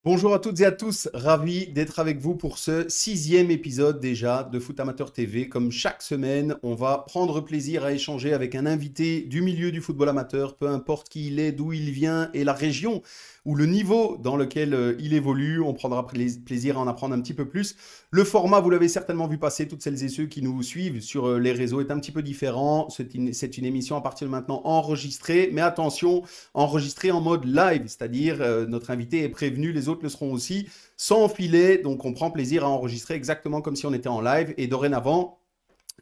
Bonjour à toutes et à tous, ravi d'être avec vous pour ce sixième épisode déjà de Foot Amateur TV. Comme chaque semaine, on va prendre plaisir à échanger avec un invité du milieu du football amateur, peu importe qui il est, d'où il vient et la région ou le niveau dans lequel il évolue. On prendra plaisir à en apprendre un petit peu plus. Le format, vous l'avez certainement vu passer, toutes celles et ceux qui nous suivent sur les réseaux, est un petit peu différent. C'est une émission à partir de maintenant enregistrée, mais attention, enregistré en mode live, c'est-à-dire notre invité est prévenu, les autres le seront aussi, sans filet, donc on prend plaisir à enregistrer exactement comme si on était en live. Et dorénavant,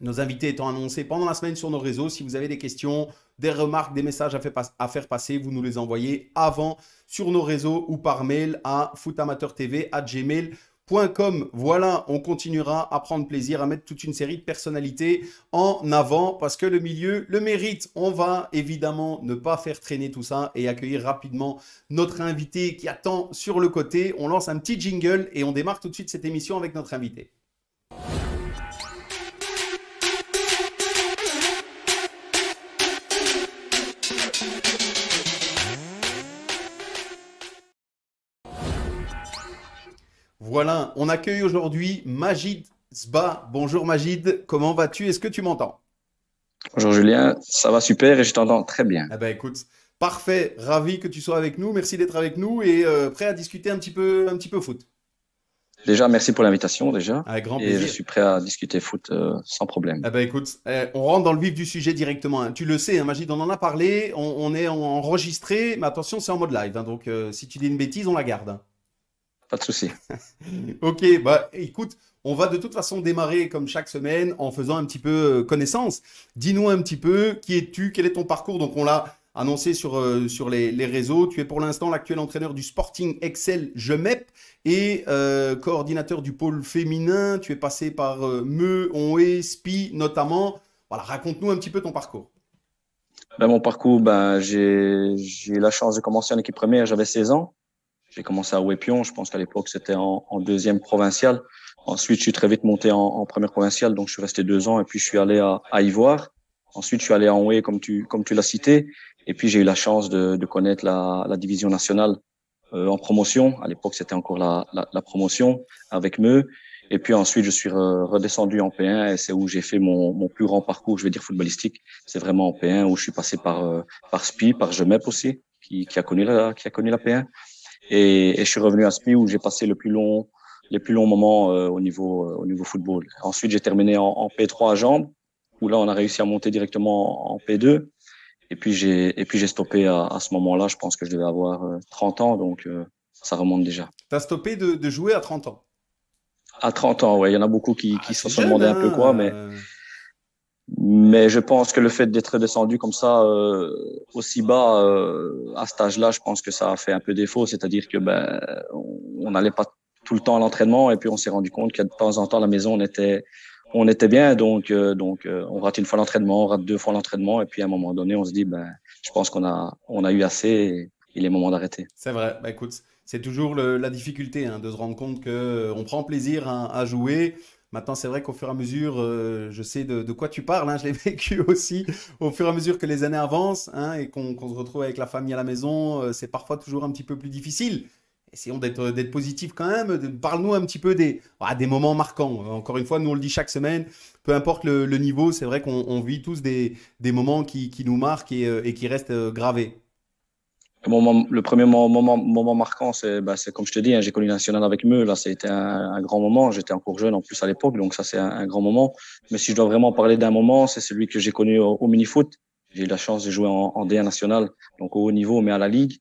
nos invités étant annoncés pendant la semaine sur nos réseaux, si vous avez des questions, des remarques, des messages à faire passer, vous nous les envoyez avant sur nos réseaux ou par mail à footamateurtv@gmail.com. Voilà, on continuera à prendre plaisir à mettre toute une série de personnalités en avant parce que le milieu le mérite. On va évidemment ne pas faire traîner tout ça et accueillir rapidement notre invité qui attend sur le côté. On lance un petit jingle et on démarre tout de suite cette émission avec notre invité. Voilà, on accueille aujourd'hui Majid Sba. Bonjour Majid, comment vas-tu? Est-ce que tu m'entends? Bonjour Julien, ça va super et je t'entends très bien. Eh ben écoute, parfait, ravi que tu sois avec nous, merci d'être avec nous et prêt à discuter un petit peu foot. Déjà, merci pour l'invitation déjà Avec grand et je plaisir. suis prêt à discuter foot sans problème. Eh ben écoute, on rentre dans le vif du sujet directement, hein. Tu le sais, hein, Majid, on en a parlé, on est enregistré, mais attention, c'est en mode live, hein, donc si tu dis une bêtise, on la garde, hein. Pas de souci. Ok, bah écoute, on va de toute façon démarrer comme chaque semaine en faisant un petit peu connaissance. Dis-nous un petit peu qui es-tu, quel est ton parcours? Donc on l'a annoncé sur les réseaux. Tu es pour l'instant l'actuel entraîneur du Sporting Excel Jemep et coordinateur du pôle féminin. Tu es passé par Meux, Onhé, Spi notamment. Voilà, raconte-nous un petit peu ton parcours. Mon parcours, j'ai eu la chance de commencer en équipe première, j'avais 16 ans. J'ai commencé à Ouépion, je pense qu'à l'époque c'était en deuxième provinciale. Ensuite, je suis très vite monté en première provinciale, donc je suis resté 2 ans et puis je suis allé à Ivoire. Ensuite, je suis allé à Onhé, comme tu l'as cité. Et puis, j'ai eu la chance de connaître la division nationale en promotion. À l'époque, c'était encore la promotion avec Meux. Et puis ensuite, je suis redescendu en P1 et c'est où j'ai fait mon plus grand parcours, je vais dire footballistique. C'est vraiment en P1 où je suis passé par Spi, par Jemep aussi, qui a connu la P1. Et je suis revenu à Spi où j'ai passé les plus longs moments au niveau football. Ensuite, j'ai terminé en P3 à Jambes, où là, on a réussi à monter directement en P2. Et puis j'ai stoppé à ce moment-là. Je pense que je devais avoir 30 ans, donc ça remonte déjà. Tu as stoppé de jouer à 30 ans. À 30 ans, ouais, il y en a beaucoup Ah, qui se c'est sont jeune, demandé un peu hein? quoi, mais je pense que le fait d'être descendu comme ça aussi bas à cet âge-là, je pense que ça a fait un peu défaut. C'est-à-dire que on n'allait pas tout le temps à l'entraînement et puis on s'est rendu compte que de temps en temps à la maison on était bien, donc on rate une fois l'entraînement, on rate 2 fois l'entraînement et puis à un moment donné on se dit je pense qu'on a eu assez et il est moment d'arrêter. C'est vrai. Bah, écoute, c'est toujours la difficulté hein, de se rendre compte que on prend plaisir à jouer. Maintenant, c'est vrai qu'au fur et à mesure, je sais de quoi tu parles, hein, je l'ai vécu aussi, au fur et à mesure que les années avancent hein, et qu'on se retrouve avec la famille à la maison, c'est parfois toujours un petit peu plus difficile. Essayons d'être positif quand même. Parle-nous un petit peu des moments marquants. Encore une fois, nous on le dit chaque semaine, peu importe le niveau, c'est vrai qu'on vit tous des moments qui nous marquent et qui restent gravés. Le premier moment marquant, c'est comme je te dis, hein, j'ai connu National avec Meux. Là, c'était un grand moment. J'étais encore jeune en plus à l'époque, donc ça, c'est un grand moment. Mais si je dois vraiment parler d'un moment, c'est celui que j'ai connu au mini-foot. J'ai eu la chance de jouer en D1 national, donc au haut niveau, mais à la Ligue.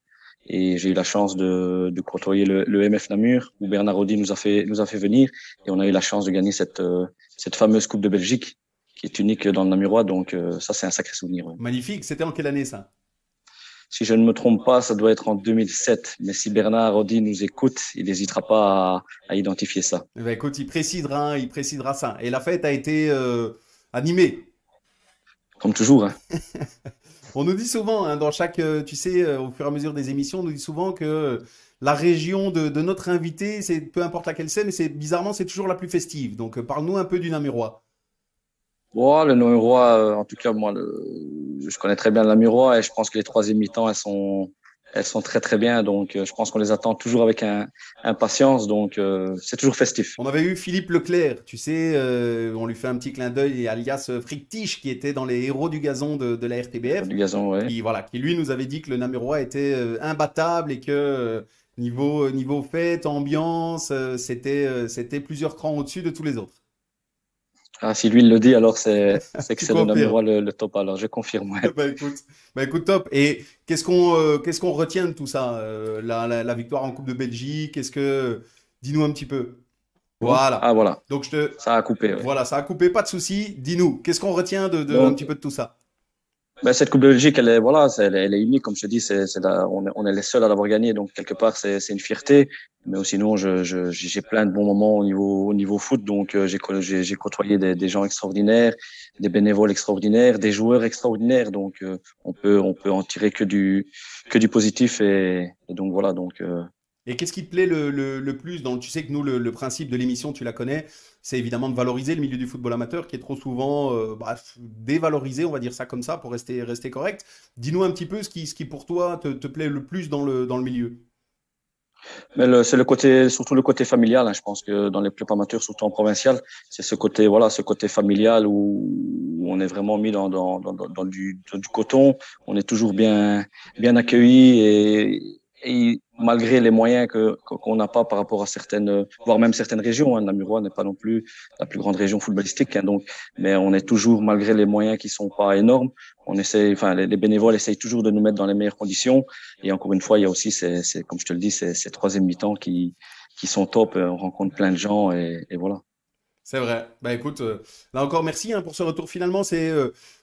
Et j'ai eu la chance de côtoyer le MF Namur, où Bernard Audi nous a fait venir. Et on a eu la chance de gagner cette fameuse Coupe de Belgique, qui est unique dans le Namurois. Donc ça, c'est un sacré souvenir. Ouais. Magnifique. C'était en quelle année ça? Si je ne me trompe pas, ça doit être en 2007. Mais si Bernard Audi nous écoute, il n'hésitera pas à identifier ça. Eh ben, écoute, il précisera ça. Et la fête a été animée. Comme toujours, hein. On nous dit souvent, hein, dans chaque, tu sais, au fur et à mesure des émissions, on nous dit souvent que la région de notre invité, c'est peu importe laquelle c'est, mais c'est bizarrement, c'est toujours la plus festive. Donc, parle-nous un peu du Namurois. Bon, le Namurois, en tout cas, moi, je connais très bien le Namurois et je pense que les troisième mi-temps, elles sont très très bien. Donc, je pense qu'on les attend toujours avec impatience. Donc, c'est toujours festif. On avait eu Philippe Leclerc, tu sais, on lui fait un petit clin d'œil, alias Frick Tiche, qui était dans les héros du gazon de la RTBF, Du gazon, ouais. qui, voilà, qui lui nous avait dit que le Namurois était imbattable et que niveau fête, ambiance, c'était plusieurs crans au-dessus de tous les autres. Ah, si lui il le dit, alors c'est que Tu c'est le confirmes? Namurois le top. Alors, je confirme. Ouais. Bah écoute, top. Et qu'est-ce qu'on retient de tout ça? La victoire en Coupe de Belgique, dis-nous un petit peu. Bon, Voilà. ah voilà, Donc je te, ça a coupé. Ouais. voilà, ça a coupé, pas de souci. Dis-nous, qu'est-ce qu'on retient un Donc, petit peu de tout ça? ben, cette Coupe de Belgique, elle est, voilà, elle est unique, comme je te dis, on est les seuls à l'avoir gagnée, donc quelque part, c'est une fierté. Mais aussi, sinon, j'ai plein de bons moments au niveau foot, donc j'ai côtoyé des gens extraordinaires, des bénévoles extraordinaires, des joueurs extraordinaires, donc on peut en tirer que du positif et donc voilà, donc Et qu'est-ce qui te plaît le plus tu sais que nous, le principe de l'émission, tu la connais, c'est évidemment de valoriser le milieu du football amateur qui est trop souvent dévalorisé, on va dire ça comme ça, pour rester correct. Dis-nous un petit peu ce qui pour toi te plaît le plus dans le milieu. Mais c'est le côté, surtout le côté familial. Hein. Je pense que dans les clubs amateurs, surtout en provincial, c'est ce côté, voilà, ce côté familial où on est vraiment mis dans du coton. On est toujours bien accueilli et malgré les moyens qu'on n'a pas par rapport à certaines, voire même certaines régions. Hein. Namurois n'est pas non plus la plus grande région footballistique. Hein, donc, mais on est toujours, malgré les moyens qui sont pas énormes, on essaie, enfin, les bénévoles essayent toujours de nous mettre dans les meilleures conditions. Et encore une fois, il y a aussi, comme je te le dis, ces troisième mi-temps qui sont top. On rencontre plein de gens et voilà. C'est vrai. Bah écoute, là encore merci hein, pour ce retour. Finalement, c'est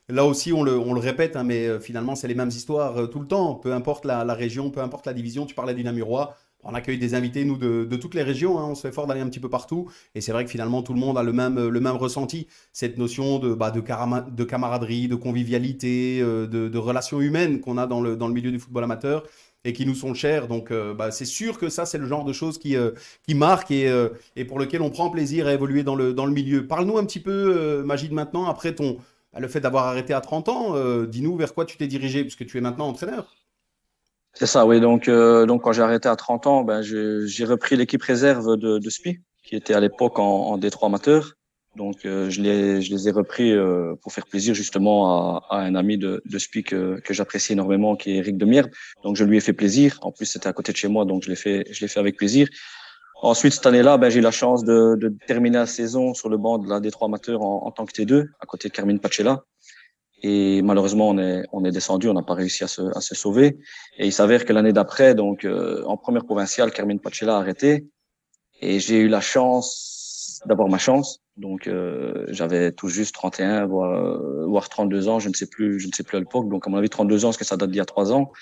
là aussi on le répète, hein, mais finalement c'est les mêmes histoires tout le temps. Peu importe la région, peu importe la division. Tu parlais du Namurois. On accueille des invités nous de toutes les régions. Hein, on se fait fort d'aller un petit peu partout. Et c'est vrai que finalement tout le monde a le même ressenti. Cette notion de camaraderie, de convivialité, de relations humaines qu'on a dans le milieu du football amateur et qui nous sont chères. Donc c'est sûr que ça c'est le genre de choses qui marque et pour lequel on prend plaisir à évoluer dans le milieu. Parle-nous un petit peu, Magid, maintenant, après le fait d'avoir arrêté à 30 ans, dis-nous vers quoi tu t'es dirigé, puisque tu es maintenant entraîneur. C'est ça, oui. Donc quand j'ai arrêté à 30 ans, ben, j'ai repris l'équipe réserve de SPI, qui était à l'époque en D3 amateur. Donc, je les ai repris pour faire plaisir justement à un ami de SPI que j'apprécie énormément, qui est Eric Demierre. Donc, je lui ai fait plaisir. En plus, c'était à côté de chez moi, donc je l'ai fait avec plaisir. Ensuite, cette année-là, ben, j'ai eu la chance de terminer la saison sur le banc de la D3 amateur en tant que T2, à côté de Carmine Pacella. Et malheureusement, on est descendu, on n'a pas réussi à se sauver. Et il s'avère que l'année d'après, donc en première provinciale, Carmine Pacella a arrêté. Et j'ai eu la chance d'avoir ma chance. Donc j'avais tout juste 31, voire 32 ans, je ne sais plus à l'époque. Donc à mon avis 32 ans, parce que ça date d'il y a 3 ans.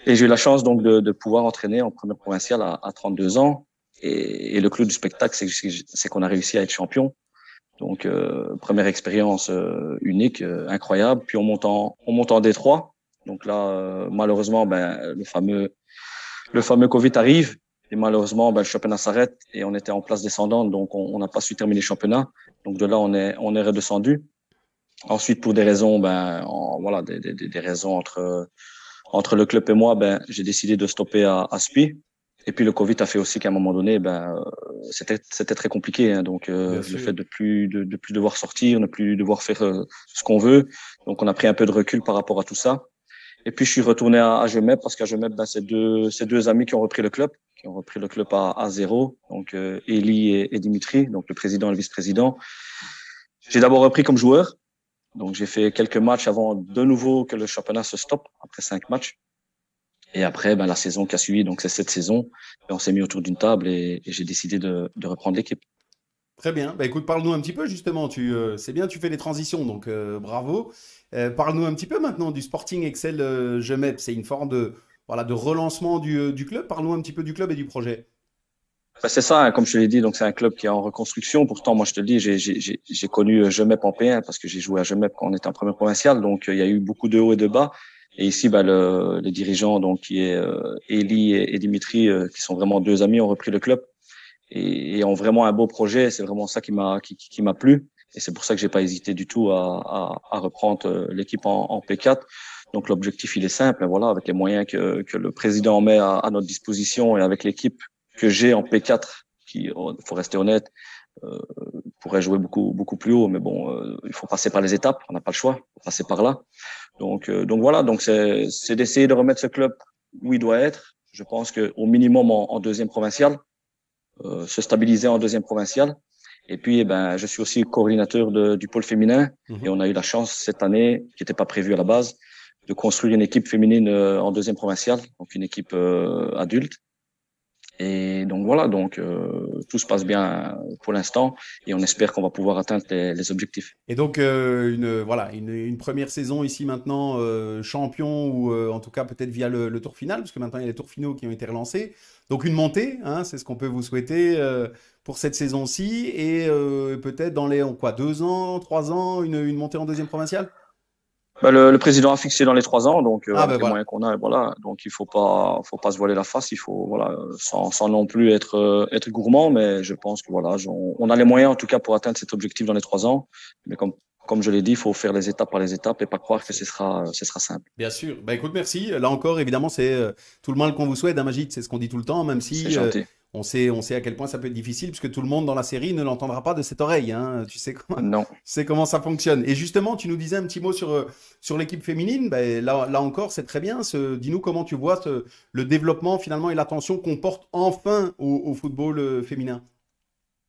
Et j'ai eu la chance donc de pouvoir entraîner en première provinciale à 32 ans. Et le clou du spectacle, c'est qu'on a réussi à être champion. Donc première expérience unique, incroyable. Puis on monte en D3. Donc là, malheureusement, ben le fameux Covid arrive. Et malheureusement, ben, le championnat s'arrête et on était en place descendante, donc on n'a pas su terminer le championnat. Donc de là, on est redescendu. Ensuite, pour des raisons, voilà, des raisons entre le club et moi, ben, j'ai décidé de stopper à SPI. Et puis le Covid a fait aussi qu'à un moment donné, c'était très compliqué. Hein, donc Bien le sûr. fait de plus devoir sortir, ne plus devoir faire ce qu'on veut. Donc on a pris un peu de recul par rapport à tout ça. Et puis je suis retourné à Gemep parce qu'à Gemep, ben, c'est deux amis qui ont repris le club à zéro. Donc Eli et Dimitri, donc le président et le vice-président. J'ai d'abord repris comme joueur. Donc j'ai fait quelques matchs avant de nouveau que le championnat se stoppe après 5 matchs. Et après, ben, la saison qui a suivi, donc c'est cette saison, ben, on s'est mis autour d'une table et j'ai décidé de reprendre l'équipe. Très bien. Bah, écoute, parle-nous un petit peu justement. C'est bien, tu fais les transitions, donc bravo. Parle-nous un petit peu maintenant du Sporting Excel Gemep. C'est une forme voilà, de relancement du club. Parle-nous un petit peu du club et du projet. Ben, c'est ça, hein, comme je te l'ai dit, donc c'est un club qui est en reconstruction. Pourtant, moi, je te le dis, j'ai connu Gemep en P1 parce que j'ai joué à Gemep quand on était en première provinciale. Donc, il y a eu beaucoup de hauts et de bas. Et ici, ben, les dirigeants, donc qui est Eli et Dimitri, qui sont vraiment deux amis, ont repris le club et ont vraiment un beau projet. C'est vraiment ça qui m'a plu. Et c'est pour ça que j'ai pas hésité du tout à reprendre l'équipe en P4. Donc l'objectif, il est simple, hein, voilà, avec les moyens que le président met à notre disposition et avec l'équipe que j'ai en P4, qui, faut rester honnête, euh, pourrait jouer beaucoup plus haut, mais bon, il faut passer par les étapes, on n'a pas le choix, il faut passer par là. Donc voilà, donc c'est d'essayer de remettre ce club où il doit être. Je pense que au minimum en deuxième provincial, se stabiliser en deuxième provincial. Et puis, eh ben, je suis aussi coordinateur du pôle féminin et on a eu la chance cette année, qui n'était pas prévue à la base, de construire une équipe féminine en deuxième provincial, donc une équipe adulte. Et donc voilà, donc tout se passe bien pour l'instant et on espère qu'on va pouvoir atteindre les objectifs. Et donc, voilà, une première saison ici maintenant, champion, ou en tout cas peut-être via le tour final, parce que maintenant il y a les tours finaux qui ont été relancés. Donc une montée, hein, c'est ce qu'on peut vous souhaiter pour cette saison-ci, et peut-être dans les quoi, 2 ans, 3 ans, une montée en deuxième provinciale? Bah, le président a fixé dans les 3 ans, donc Ah ben avec les voilà. moyens qu'on a, voilà. Donc il faut pas se voiler la face. Il faut voilà, sans non plus être gourmand, mais je pense que voilà, on a les moyens en tout cas pour atteindre cet objectif dans les 3 ans. Mais comme je l'ai dit, il faut faire les étapes par les étapes et pas croire que ce sera simple. Bien sûr. Bah écoute, merci. Là encore, évidemment, c'est tout le mal qu'on vous souhaite, hein, Magid, c'est ce qu'on dit tout le temps, même C'est si gentil. on sait à quel point ça peut être difficile, puisque tout le monde dans la série ne l'entendra pas de cette oreille, hein. Tu sais comment, tu Non. sais comment ça fonctionne. Et justement, tu nous disais un petit mot sur l'équipe féminine. Ben, là encore, c'est très bien. Dis-nous comment tu vois le développement finalement et l'attention qu'on porte enfin au football féminin.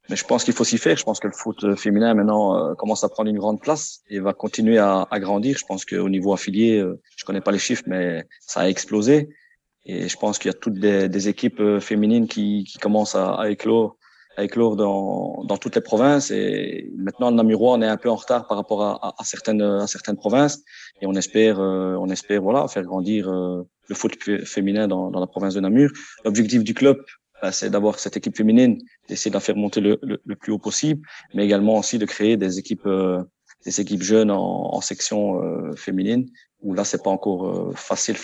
Mais je pense qu'il faut s'y faire. Je pense que le foot féminin maintenant commence à prendre une grande place et va continuer à grandir. Je pense qu'au niveau affilié, je connais pas les chiffres, mais ça a explosé. Et je pense qu'il y a toutes des équipes féminines qui commencent à éclore dans toutes les provinces. Et maintenant, le Namurois, on est un peu en retard par rapport à certaines provinces. Et on espère voilà, faire grandir le foot féminin dans la province de Namur. L'objectif du club, bah, c'est d'avoir cette équipe féminine, d'essayer de la faire monter le plus haut possible, mais également aussi de créer des équipes jeunes en section féminine, où là, c'est pas encore facile.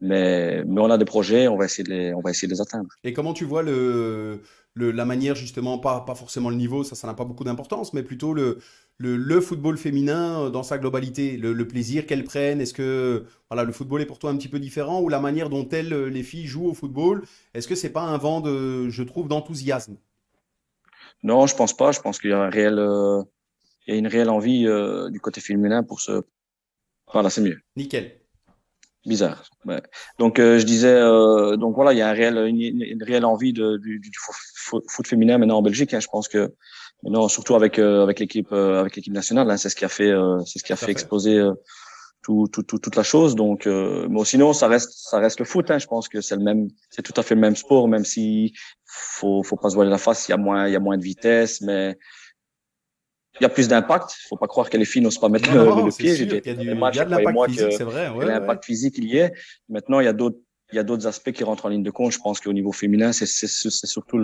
Mais on a des projets, on va essayer de les atteindre. Et comment tu vois la manière, justement, pas forcément le niveau, ça n'a pas beaucoup d'importance, mais plutôt le football féminin dans sa globalité, le plaisir qu'elles prennent. Est-ce que voilà, le football est pour toi un petit peu différent, ou la manière dont elles, les filles, jouent au football, est-ce que c'est pas un vent je trouve, d'enthousiasme? Non, je pense pas. Je pense qu'il y a il y a une réelle envie du côté féminin pour ce. Voilà, c'est mieux. Nickel. Bizarre. Ouais. Donc je disais, donc voilà, il y a une réelle envie du foot féminin maintenant en Belgique. Hein. Je pense que maintenant, surtout avec l'équipe nationale, hein, c'est ce qui a Tout à fait fait. exploser toute la chose. Donc, mais sinon, ça reste le foot. Hein. Je pense que c'est tout à fait le même sport, même si faut pas se voiler la face. Il y a moins de vitesse, mais il y a plus d'impact. Faut pas croire que les filles n'osent pas mettre Non, le, non, le c'est pied. J'ai sûr déjà qu'il y a fait des il y matchs a et de l'impact croyez-moi physique, que c'est vrai. Ouais, ouais. l'impact physique, il y est. Maintenant, il y a d'autres aspects qui rentrent en ligne de compte. Je pense qu'au niveau féminin, c'est surtout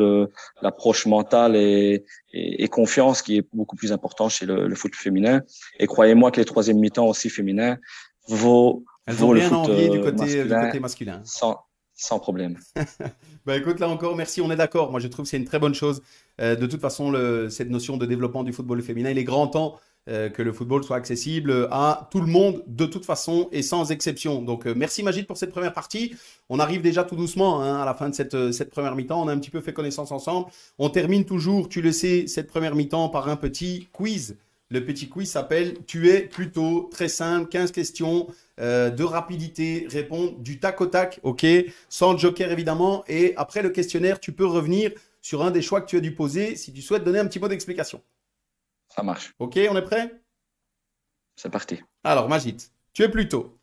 l'approche mentale et confiance qui est beaucoup plus important chez le foot féminin. Et croyez-moi que les troisième mi-temps aussi féminins vaut, Elles ont vaut le rien à foot envier du masculin côté masculin. sans problème. Bah écoute, là encore, merci, on est d'accord. Moi, je trouve que c'est une très bonne chose. De toute façon, cette notion de développement du football féminin, il est grand temps que le football soit accessible à tout le monde, de toute façon et sans exception. Donc, merci Magid pour cette première partie. On arrive déjà tout doucement, hein, à la fin de cette première mi-temps. On a un petit peu fait connaissance ensemble. On termine toujours, tu le sais, cette première mi-temps par un petit quiz. Le petit quiz s'appelle Tu es plutôt, très simple, 15 questions de rapidité, répondre du tac au tac, ok, sans joker évidemment. Et après le questionnaire, tu peux revenir sur un des choix que tu as dû poser si tu souhaites donner un petit mot d'explication. Ça marche. Ok, on est prêt? C'est parti. Alors, Magit, tu es plutôt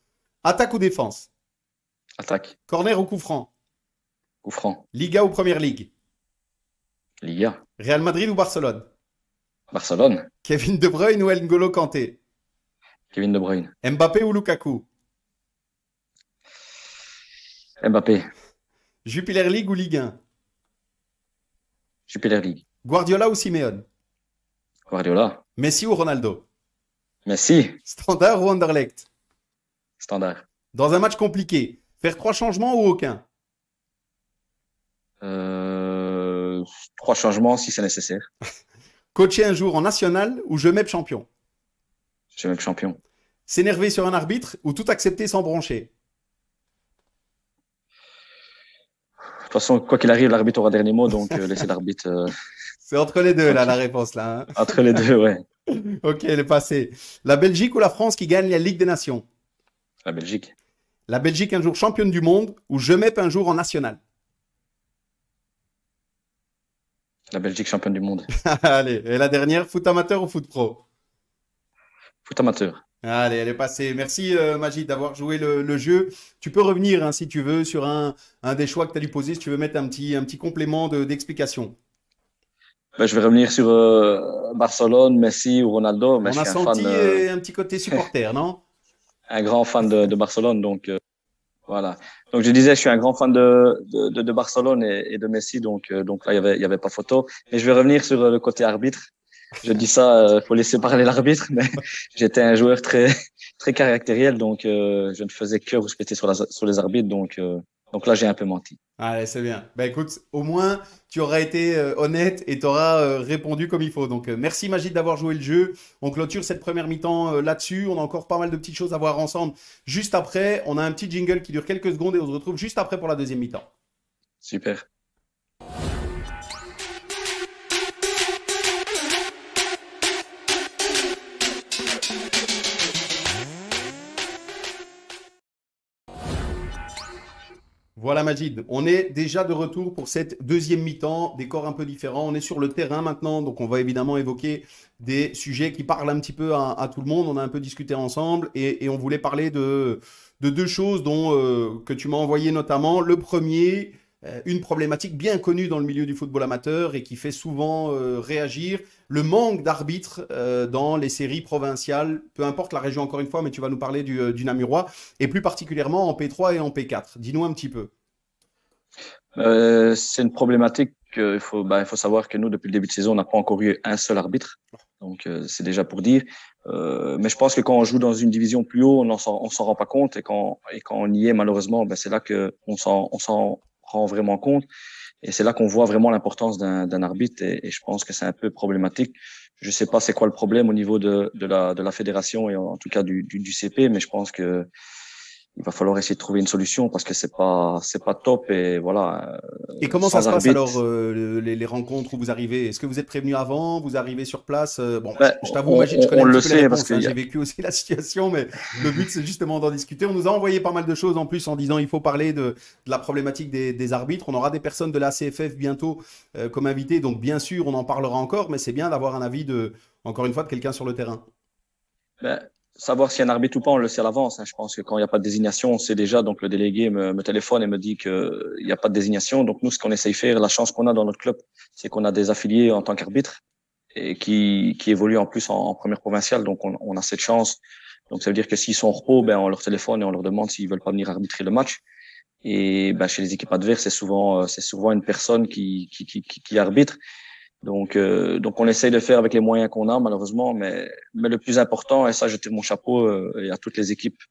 attaque ou défense? Attaque. Corner ou coup franc? Coup franc. Liga ou Première Ligue? Liga. Real Madrid ou Barcelone? Barcelone. Kevin De Bruyne ou N'Golo Kanté? Kevin De Bruyne. Mbappé ou Lukaku? Mbappé. Jupiler League ou Ligue 1? Jupiler League. Guardiola ou Simeone? Guardiola. Messi ou Ronaldo? Messi. Standard ou Anderlecht? Standard. Dans un match compliqué, faire 3 changements ou aucun? Euh, 3 changements si c'est nécessaire. Coacher un jour en national ou je mets champion? Je suis même champion. S'énerver sur un arbitre ou tout accepter sans broncher? De toute façon, quoi qu'il arrive, l'arbitre aura dernier mot, donc laissez l'arbitre C'est entre les deux, là, la tranquille. réponse, là, hein. Entre les deux, ouais. Ok, elle est passée. La Belgique ou la France qui gagne la Ligue des Nations? La Belgique. La Belgique un jour championne du monde ou je mets un jour en national? La Belgique championne du monde. Allez, et la dernière, foot amateur ou foot pro? Foot amateur. Allez, elle est passée. Merci Magid d'avoir joué le jeu. Tu peux revenir hein, si tu veux sur un des choix que tu as dû poser, si tu veux mettre un petit complément d'explication. Ben, je vais revenir sur Barcelone, Messi ou Ronaldo, mais On je a suis un fan, senti un petit côté supporter, non? un grand fan de Barcelone, donc voilà. Donc je disais, je suis un grand fan de Barcelone et de Messi, donc là il y avait pas photo. Et je vais revenir sur le côté arbitre. Je dis ça, faut laisser parler l'arbitre, mais j'étais un joueur très très caractériel, donc je ne faisais que respecter sur les arbitres, donc là j'ai un peu menti. Allez, c'est bien. Bah écoute, au moins tu auras été honnête et tu auras répondu comme il faut. Donc merci Magid d'avoir joué le jeu. On clôture cette première mi-temps là-dessus. On a encore pas mal de petites choses à voir ensemble. Juste après, on a un petit jingle qui dure quelques secondes et on se retrouve juste après pour la deuxième mi-temps. Super. Voilà Magid, on est déjà de retour pour cette deuxième mi-temps, décor un peu différent. On est sur le terrain maintenant, donc on va évidemment évoquer des sujets qui parlent un petit peu à tout le monde. On a un peu discuté ensemble et on voulait parler de deux choses dont, que tu m'as envoyé notamment. Le premier, une problématique bien connue dans le milieu du football amateur et qui fait souvent réagir, le manque d'arbitres dans les séries provinciales, peu importe la région encore une fois, mais tu vas nous parler du Namurois, et plus particulièrement en P3 et en P4. Dis-nous un petit peu. C'est une problématique il faut savoir que nous, depuis le début de saison, on n'a pas encore eu un seul arbitre. Donc, c'est déjà pour dire. Mais je pense que quand on joue dans une division plus haut, on s'en rend pas compte. Et quand on y est, malheureusement, ben, c'est là que on s'en rend vraiment compte. Et c'est là qu'on voit vraiment l'importance d'un arbitre. Et je pense que c'est un peu problématique. Je sais pas c'est quoi le problème au niveau de la fédération et en tout cas du CP, mais je pense que il va falloir essayer de trouver une solution parce que c'est pas top et voilà, Et comment ça sans se passe arbitre. alors, les rencontres où vous arrivez? Est-ce que vous êtes prévenu avant? Vous arrivez sur place? Bon, Ben, je t'avoue, Magid, je connais on un petit le peu les sait parce réponses, hein. qu'il y J'ai a, vécu aussi la situation, mais le but, c'est justement d'en discuter. On nous a envoyé pas mal de choses en plus en disant il faut parler de la problématique des arbitres. On aura des personnes de la CFF bientôt comme invités, donc bien sûr, on en parlera encore, mais c'est bien d'avoir un avis encore une fois, de quelqu'un sur le terrain. ben, savoir s'il y a un arbitre ou pas, on le sait à l'avance. Hein. Je pense que quand il n'y a pas de désignation, on sait déjà. Donc le délégué me téléphone et me dit qu'il n'y a pas de désignation. Donc nous, ce qu'on essaye de faire, la chance qu'on a dans notre club, c'est qu'on a des affiliés en tant qu'arbitre et qui évoluent en plus en première provinciale. Donc on a cette chance. Donc ça veut dire que s'ils sont en repos, ben on leur téléphone et on leur demande s'ils veulent pas venir arbitrer le match. Et ben chez les équipes adverses, c'est souvent une personne qui arbitre. Donc on essaye de faire avec les moyens qu'on a, malheureusement, mais le plus important, et ça, je tire mon chapeau et à toutes les équipes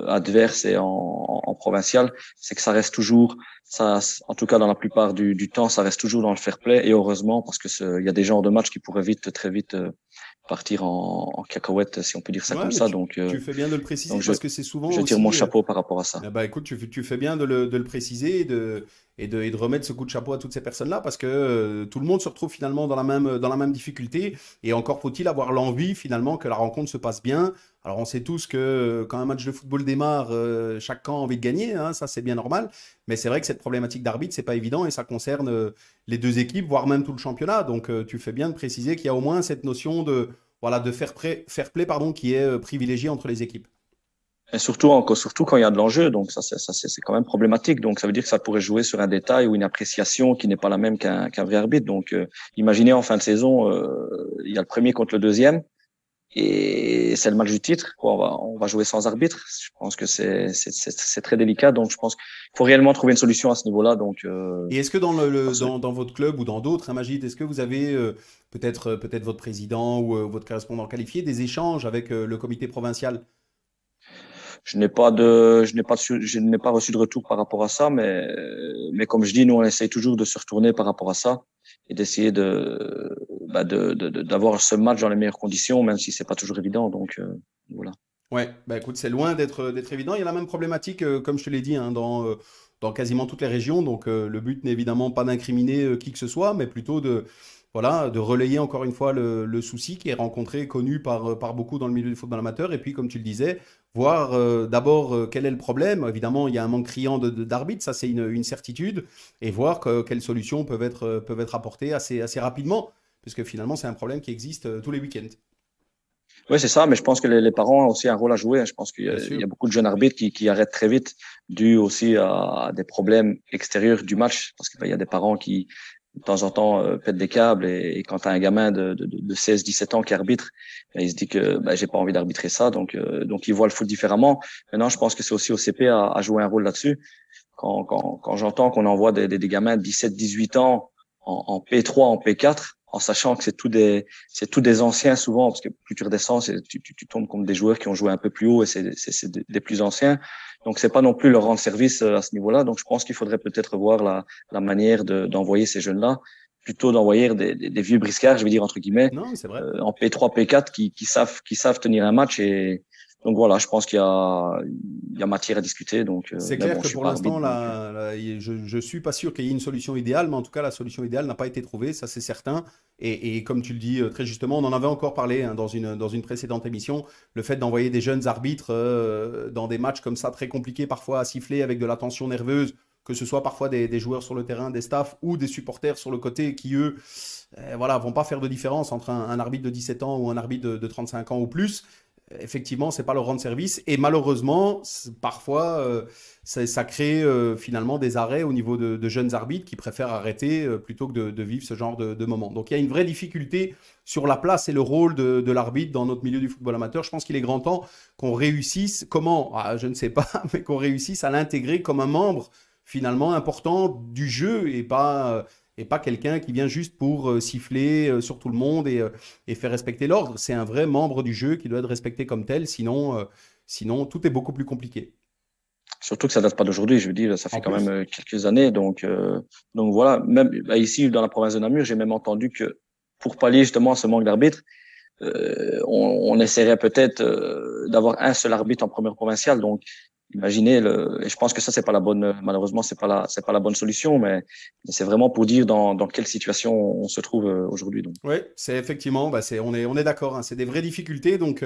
adverses et en provincial, c'est que ça reste toujours, ça, en tout cas dans la plupart du temps, ça reste toujours dans le fair play. Et heureusement, parce que il y a des genres de matchs qui pourraient très vite partir en cacahuète, si on peut dire ça Ouais, comme mais ça. tu fais bien de le Donc préciser parce que c'est souvent je tire mon aussi. chapeau par rapport à ça. Ah bah écoute, tu fais bien de le préciser et de remettre ce coup de chapeau à toutes ces personnes-là parce que tout le monde se retrouve finalement dans la même difficulté et encore faut-il avoir l'envie finalement que la rencontre se passe bien. Alors on sait tous que quand un match de football démarre, chaque camp a envie de gagner, hein, ça c'est bien normal, mais c'est vrai que cette problématique d'arbitre, c'est pas évident et ça concerne les deux équipes, voire même tout le championnat. Donc tu fais bien de préciser qu'il y a au moins cette notion de, voilà, de fair play pardon, qui est privilégiée entre les équipes. Et surtout quand il y a de l'enjeu, donc c'est quand même problématique. Donc ça veut dire que ça pourrait jouer sur un détail ou une appréciation qui n'est pas la même qu'un vrai arbitre. Donc imaginez en fin de saison, il y a le premier contre le deuxième et c'est le match du titre. Quoi, on va jouer sans arbitre. Je pense que c'est très délicat. Donc je pense qu'il faut réellement trouver une solution à ce niveau-là. Donc Et est-ce que dans parce que dans votre club ou dans d'autres, hein, Magid, est-ce que vous avez peut-être votre président ou votre correspondant qualifié des échanges avec le comité provincial? je n'ai pas reçu de retour par rapport à ça, mais comme je dis, nous on essaye toujours de se retourner par rapport à ça et d'essayer d'avoir ce match dans les meilleures conditions, même si c'est pas toujours évident. Donc voilà. Ouais, bah écoute, c'est loin d'être évident. Il y a la même problématique, comme je te l'ai dit, hein, dans quasiment toutes les régions. Donc le but n'est évidemment pas d'incriminer qui que ce soit, mais plutôt voilà, de relayer encore une fois le souci qui est rencontré, connu par beaucoup dans le milieu du football amateur. Et puis, comme tu le disais, voir d'abord quel est le problème. Évidemment, il y a un manque criant d'arbitres, ça c'est une certitude, et voir quelles solutions peuvent être apportées assez rapidement, puisque finalement c'est un problème qui existe tous les week-ends. Oui, c'est ça, mais je pense que les parents ont aussi un rôle à jouer. Je pense Bien il y sûr. a beaucoup de jeunes arbitres qui arrêtent très vite, dû aussi à des problèmes extérieurs du match, parce qu'il y a des parents qui, de temps en temps, pètent des câbles, et quand tu as un gamin de 16, 17 ans qui arbitre, ben, il se dit que j'ai pas envie d'arbitrer ça, donc il voit le foot différemment. Maintenant, je pense que c'est aussi au CP à jouer un rôle là-dessus. Quand j'entends qu'on envoie des gamins de 17, 18 ans en P3, en P4, en sachant que c'est tous des anciens souvent, parce que plus tu redescends, tu tombes comme des joueurs qui ont joué un peu plus haut, et c'est des plus anciens. Donc c'est pas non plus leur rendre service à ce niveau-là. Donc je pense qu'il faudrait peut-être voir la manière d'envoyer ces jeunes-là, plutôt d'envoyer des vieux briscards, je vais dire entre guillemets, Non, mais c'est vrai. en P3, P4 qui savent tenir un match. Et donc voilà, je pense qu'il y a matière à discuter. Donc C'est mais clair bon, que je suis pour pas l'instant, arbitre, donc je suis pas sûr qu'il y ait une solution idéale, mais en tout cas, la solution idéale n'a pas été trouvée, ça c'est certain. Et comme tu le dis très justement, on en avait encore parlé hein, dans une précédente émission, le fait d'envoyer des jeunes arbitres dans des matchs comme ça, très compliqués parfois à siffler avec de la tension nerveuse, que ce soit parfois des joueurs sur le terrain, des staffs ou des supporters sur le côté qui, eux, voilà, vont pas faire de différence entre un arbitre de 17 ans ou un arbitre de 35 ans ou plus. Effectivement, c'est pas leur rendre service. Et malheureusement, parfois, ça crée finalement des arrêts au niveau de jeunes arbitres qui préfèrent arrêter plutôt que de vivre ce genre de moment. Donc il y a une vraie difficulté sur la place et le rôle de l'arbitre dans notre milieu du football amateur. Je pense qu'il est grand temps qu'on réussisse, comment, je ne sais pas, mais qu'on réussisse à l'intégrer comme un membre finalement important du jeu et pas quelqu'un qui vient juste pour siffler sur tout le monde et faire respecter l'ordre. C'est un vrai membre du jeu qui doit être respecté comme tel, sinon tout est beaucoup plus compliqué. surtout que ça date pas d'aujourd'hui. Je veux dire, ça fait En quand même plus, quelques années. Donc voilà. Même ici dans la province de Namur, j'ai même entendu que pour pallier justement à ce manque d'arbitres, on essaierait peut-être d'avoir un seul arbitre en première provinciale. Donc, imaginez et je pense que ça c'est pas la bonne, malheureusement c'est pas la bonne solution, mais c'est vraiment pour dire dans quelle situation on se trouve aujourd'hui. Donc, oui, c'est effectivement, bah, on est d'accord, hein, c'est des vraies difficultés. Donc,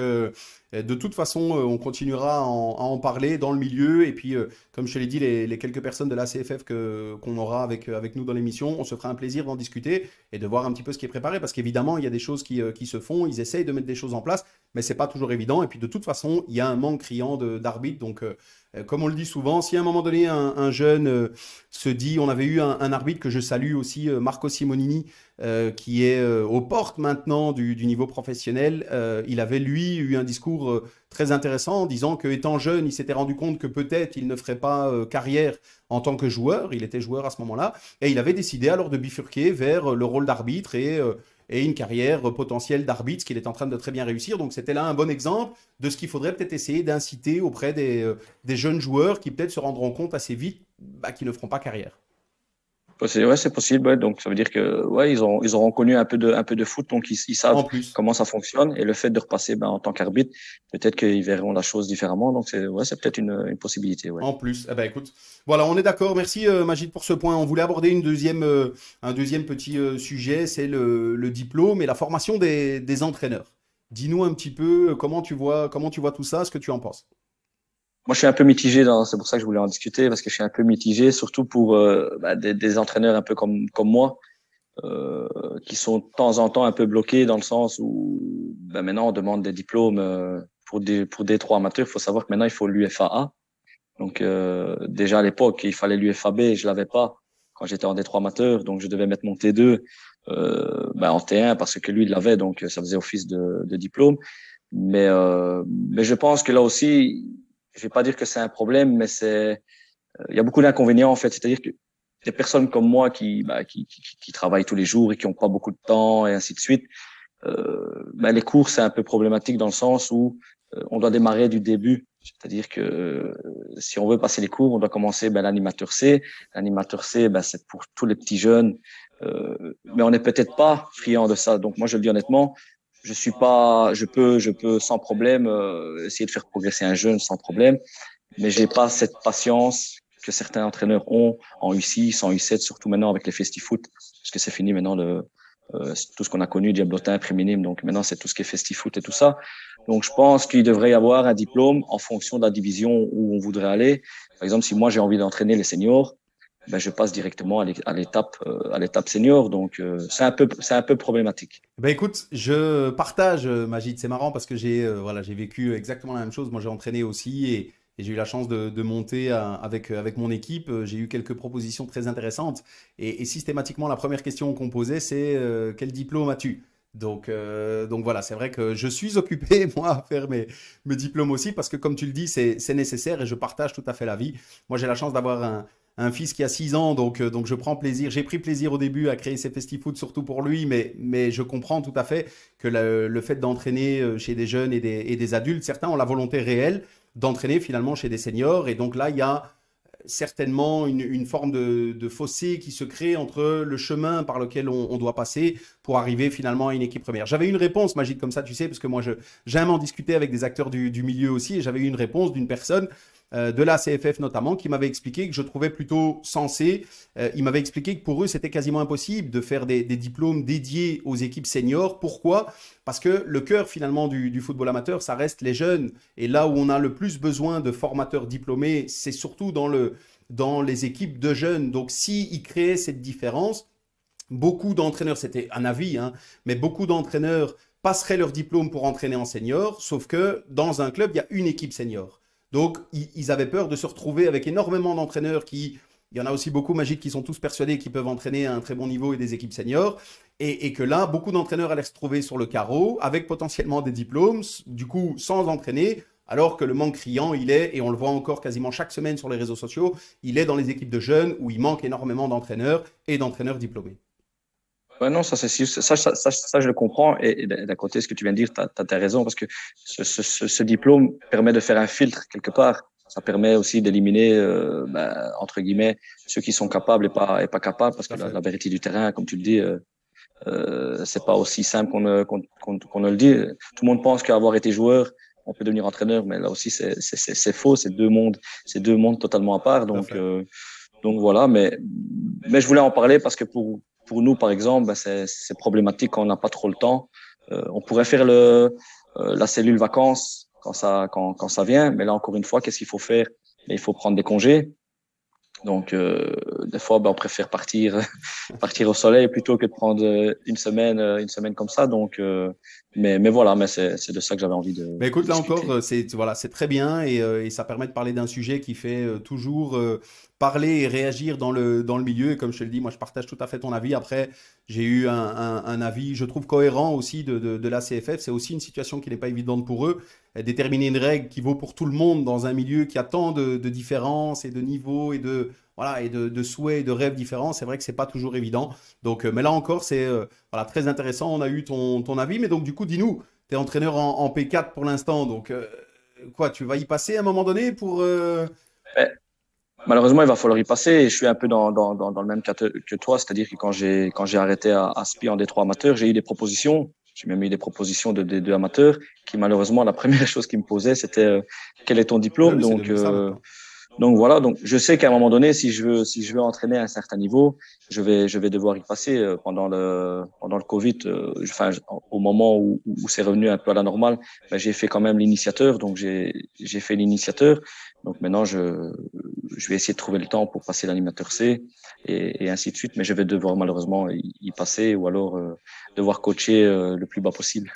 de toute façon, on continuera à en parler dans le milieu. Et puis, comme je te l'ai dit, les quelques personnes de la CFF qu'on aura avec nous dans l'émission, on se fera un plaisir d'en discuter et de voir un petit peu ce qui est préparé. Parce qu'évidemment, il y a des choses qui se font, ils essayent de mettre des choses en place, mais c'est pas toujours évident. Et puis, de toute façon, il y a un manque criant d'arbitres. Donc, comme on le dit souvent, si à un moment donné, un jeune se dit, on avait eu un arbitre que je salue aussi, Marco Simonini, qui est aux portes maintenant du niveau professionnel. Il avait, lui, eu un discours très intéressant en disant que, étant jeune, il s'était rendu compte que peut-être il ne ferait pas carrière en tant que joueur. Il était joueur à ce moment-là. Et il avait décidé alors de bifurquer vers le rôle d'arbitre et une carrière potentielle d'arbitre, ce qu'il est en train de très bien réussir. Donc c'était là un bon exemple de ce qu'il faudrait peut-être essayer d'inciter auprès des jeunes joueurs qui peut-être se rendront compte assez vite qu'ils ne feront pas carrière. c'est possible. Ouais. Donc, ça veut dire que ouais, ils auront connu un peu de foot, donc ils En savent plus. comment ça fonctionne. Et le fait de repasser en tant qu'arbitre, peut-être qu'ils verront la chose différemment. Donc, c'est peut-être une possibilité. Ouais. En plus, eh ben écoute, voilà, on est d'accord. Merci Magid pour ce point. On voulait aborder un deuxième petit sujet, c'est le diplôme et la formation des entraîneurs. Dis-nous un petit peu comment tu vois tout ça, ce que tu en penses. Moi, je suis un peu mitigé c'est pour ça que je voulais en discuter, parce que je suis un peu mitigé, surtout pour des entraîneurs un peu comme moi, euh, qui sont de temps en temps un peu bloqués dans le sens où maintenant on demande des diplômes pour des trois amateurs. Il faut savoir que maintenant il faut l'UFAA. Donc déjà à l'époque, il fallait l'UFAB, je l'avais pas quand j'étais en D3 amateur, donc je devais mettre mon T2 en T1 parce que lui il l'avait, donc ça faisait office de diplôme. Mais je pense que là aussi, je vais pas dire que c'est un problème, mais il y a beaucoup d'inconvénients en fait. C'est-à-dire que des personnes comme moi qui travaillent tous les jours et qui ont pas beaucoup de temps et ainsi de suite, les cours c'est un peu problématique dans le sens où on doit démarrer du début. C'est-à-dire que si on veut passer les cours, on doit commencer l'animateur C. L'animateur C, c'est pour tous les petits jeunes, mais on n'est peut-être pas friand de ça. Donc moi, je le dis honnêtement, je peux sans problème essayer de faire progresser un jeune sans problème, mais j'ai pas cette patience que certains entraîneurs ont en U6, en U7, surtout maintenant avec les festi-foot, parce que c'est fini maintenant tout ce qu'on a connu, Diablotin, Préminime, donc maintenant c'est tout ce qui est festi-foot et tout ça. Donc je pense qu'il devrait y avoir un diplôme en fonction de la division où on voudrait aller. Par exemple, si moi j'ai envie d'entraîner les seniors, ben je passe directement à l'étape senior. Donc c'est un peu problématique. Ben écoute, je partage, Magid, c'est marrant parce que voilà, j'ai vécu exactement la même chose. Moi, j'ai entraîné aussi et j'ai eu la chance de monter avec mon équipe. J'ai eu quelques propositions très intéressantes et systématiquement, la première question qu'on posait, c'est quel diplôme as-tu? Donc voilà, c'est vrai que je suis occupé, moi, à faire mes diplômes aussi parce que comme tu le dis, c'est nécessaire et je partage tout à fait l'avis. Moi, j'ai la chance d'avoir un fils qui a 6 ans, donc je prends plaisir. J'ai pris plaisir au début à créer ces festi-foot, surtout pour lui, mais je comprends tout à fait que le fait d'entraîner chez des jeunes et des adultes, certains ont la volonté réelle d'entraîner finalement chez des seniors. Et donc là, il y a certainement une forme de fossé qui se crée entre le chemin par lequel on doit passer pour arriver finalement à une équipe première. J'avais une réponse, Magique, comme ça, tu sais, parce que moi, j'aime en discuter avec des acteurs du milieu aussi, et j'avais eu une réponse d'une personne de la CFF notamment, qui m'avait expliqué que je trouvais plutôt sensé. Il m'avait expliqué que pour eux, c'était quasiment impossible de faire des diplômes dédiés aux équipes seniors. Pourquoi? Parce que le cœur finalement du football amateur, ça reste les jeunes. Et là où on a le plus besoin de formateurs diplômés, c'est surtout dans les équipes de jeunes. Donc s'ils créaient cette différence, beaucoup d'entraîneurs, c'était un avis, hein, mais beaucoup d'entraîneurs passeraient leur diplôme pour entraîner en senior, sauf que dans un club, il y a une équipe senior. Donc, ils avaient peur de se retrouver avec énormément d'entraîneurs il y en a aussi beaucoup, Magic, qui sont tous persuadés qu'ils peuvent entraîner à un très bon niveau et des équipes seniors. Et que là, beaucoup d'entraîneurs allaient se trouver sur le carreau avec potentiellement des diplômes, du coup, sans entraîner, alors que le manque criant, il est, et on le voit encore quasiment chaque semaine sur les réseaux sociaux, il est dans les équipes de jeunes où il manque énormément d'entraîneurs et d'entraîneurs diplômés. Ouais, non, ça, c'est sûr. Ça, je le comprends. Et d'un côté, ce que tu viens de dire, t'as raison, parce que ce diplôme permet de faire un filtre quelque part. Ça permet aussi d'éliminer, entre guillemets, ceux qui sont capables et pas capables, parce Tout que à fait. la vérité du terrain, comme tu le dis, c'est pas aussi simple qu'on ne le dit. Tout le monde pense qu'avoir été joueur, on peut devenir entraîneur, mais là aussi, c'est faux. C'est deux mondes totalement à part. Tout à fait. Donc voilà. Mais je voulais en parler parce que pour nous, par exemple, c'est problématique quand on n'a pas trop le temps. On pourrait faire la cellule vacances quand ça vient, mais là encore une fois, qu'est-ce qu'il faut faire? Il faut prendre des congés. Donc des fois, on préfère partir au soleil plutôt que de prendre une semaine comme ça. Donc mais voilà, mais c'est de ça que j'avais envie Mais de écoute, là encore, discuter. voilà, c'est très bien et ça permet de parler d'un sujet qui fait toujours parler et réagir dans le milieu. Et comme je te le dis, moi, je partage tout à fait ton avis. Après, j'ai eu un avis, je trouve, cohérent aussi de la CFF. C'est aussi une situation qui n'est pas évidente pour eux. Déterminer une règle qui vaut pour tout le monde dans un milieu qui a tant de différences et de niveaux et voilà, de souhaits et de rêves différents, c'est vrai que c'est pas toujours évident. Donc, mais là encore, c'est voilà, très intéressant. On a eu ton avis. Mais donc, du coup, dis-nous. Tu es entraîneur en P4 pour l'instant, donc quoi, tu vas y passer à un moment donné pour... Mais malheureusement, il va falloir y passer. Et je suis un peu dans le même cas que toi, c'est-à-dire que quand j'ai arrêté à SPI en D3 amateur, j'ai eu des propositions. J'ai même eu des propositions de D2 amateurs qui, malheureusement, la première chose qu'ils me posaient, c'était quel est ton Ouais, diplôme? mais c'est devenu ça maintenant. Donc voilà, donc je sais qu'à un moment donné, si je veux entraîner à un certain niveau, je vais devoir y passer pendant le Covid. Au moment où c'est revenu un peu à la normale, ben, j'ai fait quand même l'initiateur, donc j'ai fait l'initiateur. Donc maintenant, je vais essayer de trouver le temps pour passer l'animateur C et ainsi de suite, mais je vais devoir malheureusement y passer ou alors devoir coacher le plus bas possible.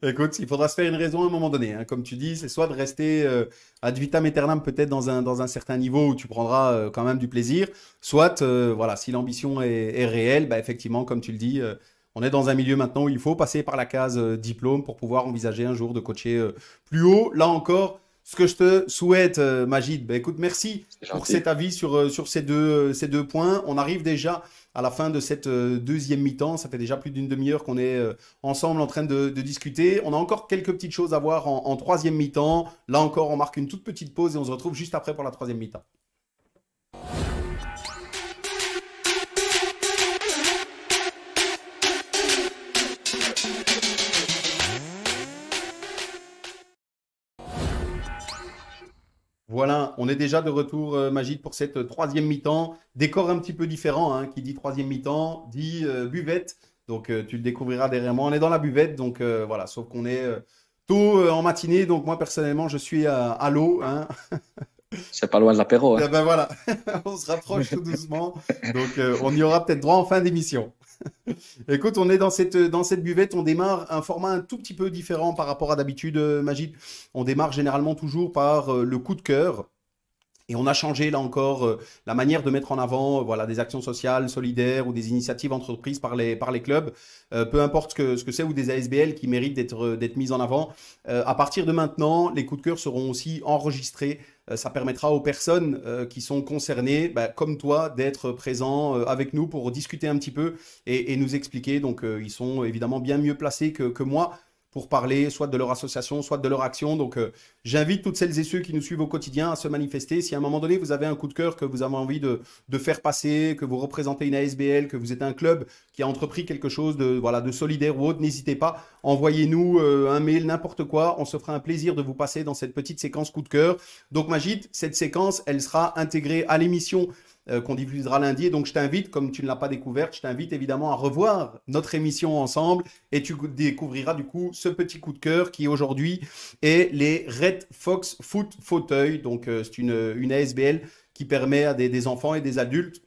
Écoute, il faudra se faire une raison à un moment donné, hein. Comme tu dis, c'est soit de rester ad vitam aeternam peut-être dans un certain niveau où tu prendras quand même du plaisir, soit, voilà, si l'ambition est réelle, bah, effectivement, comme tu le dis, on est dans un milieu maintenant où il faut passer par la case diplôme pour pouvoir envisager un jour de coacher plus haut. Là encore, ce que je te souhaite, Magid, bah, écoute, merci C'est pour gentil. cet avis sur ces deux points. On arrive déjà à la fin de cette deuxième mi-temps. Ça fait déjà plus d'une demi-heure qu'on est ensemble en train de discuter. On a encore quelques petites choses à voir en troisième mi-temps. Là encore, on marque une toute petite pause et on se retrouve juste après pour la troisième mi-temps. Bien, on est déjà de retour, Magid, pour cette troisième mi-temps. Décor un petit peu différent, hein, qui dit troisième mi-temps, dit buvette. Donc, tu le découvriras derrière moi. On est dans la buvette, donc voilà, sauf qu'on est tôt en matinée. Donc, moi, personnellement, je suis à l'eau, hein. C'est pas loin de l'apéro, hein. Eh ben voilà, on se rapproche tout doucement. Donc, on y aura peut-être droit en fin d'émission. Écoute, on est dans cette buvette, on démarre un format un tout petit peu différent par rapport à d'habitude, Magid. On démarre généralement toujours par le coup de cœur. Et on a changé là encore la manière de mettre en avant voilà, des actions sociales, solidaires ou des initiatives entreprises par les clubs, peu importe ce que c'est, ou des ASBL qui méritent d'être mises en avant. À partir de maintenant, les coups de cœur seront aussi enregistrés. Ça permettra aux personnes qui sont concernées, bah, comme toi, d'être présents avec nous pour discuter un petit peu et nous expliquer. Donc, ils sont évidemment bien mieux placés que moi pour parler soit de leur association, soit de leur action. Donc, j'invite toutes celles et ceux qui nous suivent au quotidien à se manifester. Si à un moment donné, vous avez un coup de cœur que vous avez envie de faire passer, que vous représentez une ASBL, que vous êtes un club qui a entrepris quelque chose voilà, de solidaire ou autre, n'hésitez pas. Envoyez-nous un mail, n'importe quoi. On se fera un plaisir de vous passer dans cette petite séquence coup de cœur. Donc, Magid, cette séquence, elle sera intégrée à l'émission qu'on diffusera lundi. Et donc, je t'invite, comme tu ne l'as pas découverte, je t'invite évidemment à revoir notre émission ensemble et tu découvriras du coup ce petit coup de cœur qui aujourd'hui est les Red Fox Foot Fauteuil. Donc, c'est une ASBL qui permet à des enfants et des adultes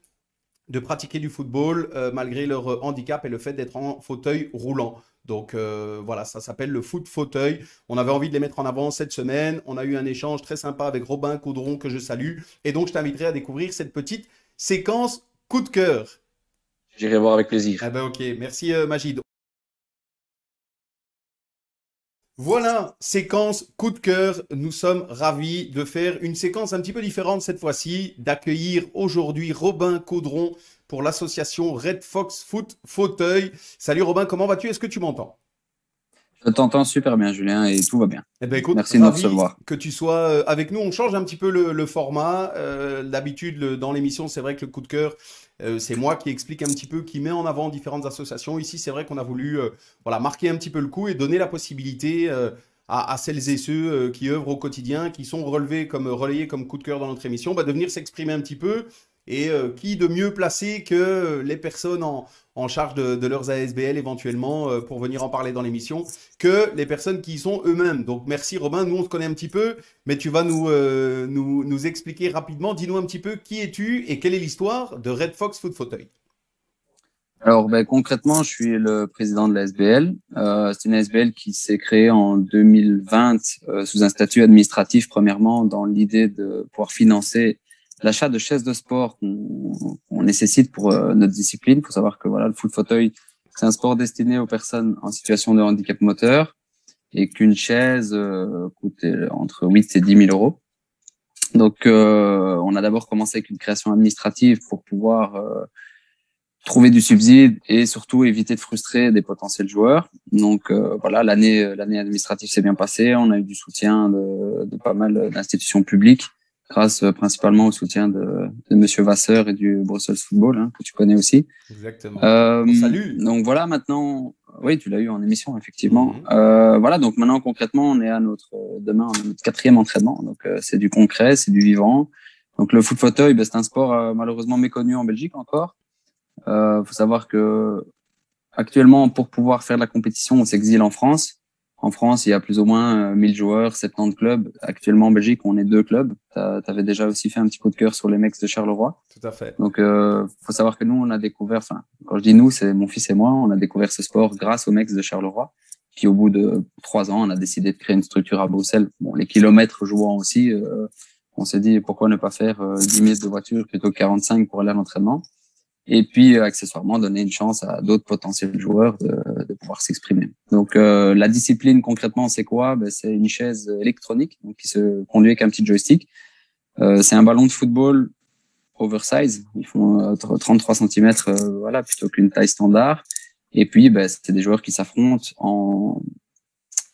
de pratiquer du football malgré leur handicap et le fait d'être en fauteuil roulant. Donc voilà, ça s'appelle le foot fauteuil. On avait envie de les mettre en avant cette semaine. On a eu un échange très sympa avec Robin Caudron que je salue. Et donc je t'inviterai à découvrir cette petite séquence coup de cœur. J'irai voir avec plaisir. Ah ben ok, merci Magid. Voilà, séquence coup de cœur. Nous sommes ravis de faire une séquence un petit peu différente cette fois-ci, d'accueillir aujourd'hui Robin Caudron pour l'association Red Fox Foot Fauteuil. Salut Robin, comment vas-tu? Est-ce que tu m'entends? Je t'entends super bien, Julien, et tout va bien. Eh ben écoute, Merci de nous ravi recevoir. que tu sois avec nous. On change un petit peu le format. D'habitude, dans l'émission, c'est vrai que le coup de cœur, c'est moi qui explique un petit peu, qui met en avant différentes associations. Ici, c'est vrai qu'on a voulu voilà, marquer un petit peu le coup et donner la possibilité à celles et ceux qui œuvrent au quotidien, qui sont relayés comme coup de cœur dans notre émission, bah, de venir s'exprimer un petit peu. Et qui de mieux placé que les personnes en charge de leurs ASBL éventuellement pour venir en parler dans l'émission que les personnes qui y sont eux-mêmes. Donc merci Robin, nous on te connaît un petit peu, mais tu vas nous expliquer rapidement, dis-nous un petit peu qui es-tu et quelle est l'histoire de Red Fox Foot Fauteuil. Alors, concrètement, je suis le président de la SBL. C'est une SBL qui s'est créée en 2020 sous un statut administratif, premièrement, dans l'idée de pouvoir financer l'achat de chaises de sport qu'on nécessite pour notre discipline. Il faut savoir que voilà, le foot fauteuil, c'est un sport destiné aux personnes en situation de handicap moteur et qu'une chaise coûte entre 8 et 10 000 euros. Donc, on a d'abord commencé avec une création administrative pour pouvoir trouver du subside et surtout éviter de frustrer des potentiels joueurs. Donc voilà, l'année administrative s'est bien passée. On a eu du soutien de pas mal d'institutions publiques, grâce principalement au soutien de Monsieur Vasseur et du Brussels Football, hein, que tu connais aussi. Exactement. Salut. Donc voilà, maintenant, oui, tu l'as eu en émission, effectivement. Voilà, donc maintenant, concrètement, on est à demain, on a notre 4e entraînement. Donc c'est du concret, c'est du vivant. Donc le foot fauteuil, c'est un sport malheureusement méconnu en Belgique encore. Faut savoir que actuellement, pour pouvoir faire de la compétition, on s'exile en France. En France, il y a plus ou moins 1000 joueurs, 70 clubs. Actuellement, en Belgique, on est 2 clubs. Tu avais déjà aussi fait un petit coup de cœur sur les mecs de Charleroi. Tout à fait. Donc, faut savoir que nous, on a découvert, enfin, quand je dis nous, c'est mon fils et moi, on a découvert ce sport grâce aux mecs de Charleroi. Puis au bout de 3 ans, on a décidé de créer une structure à Bruxelles. Bon, les kilomètres jouant aussi, on s'est dit pourquoi ne pas faire 10 minutes de voiture plutôt que 45 pour aller à l'entraînement. Et puis, accessoirement, donner une chance à d'autres potentiels joueurs de pouvoir s'exprimer. Donc, la discipline, concrètement, c'est quoi? C'est une chaise électronique donc, qui se conduit avec un petit joystick. C'est un ballon de football oversize. Ils font 33 cm, voilà, plutôt qu'une taille standard. Et puis, c'est des joueurs qui s'affrontent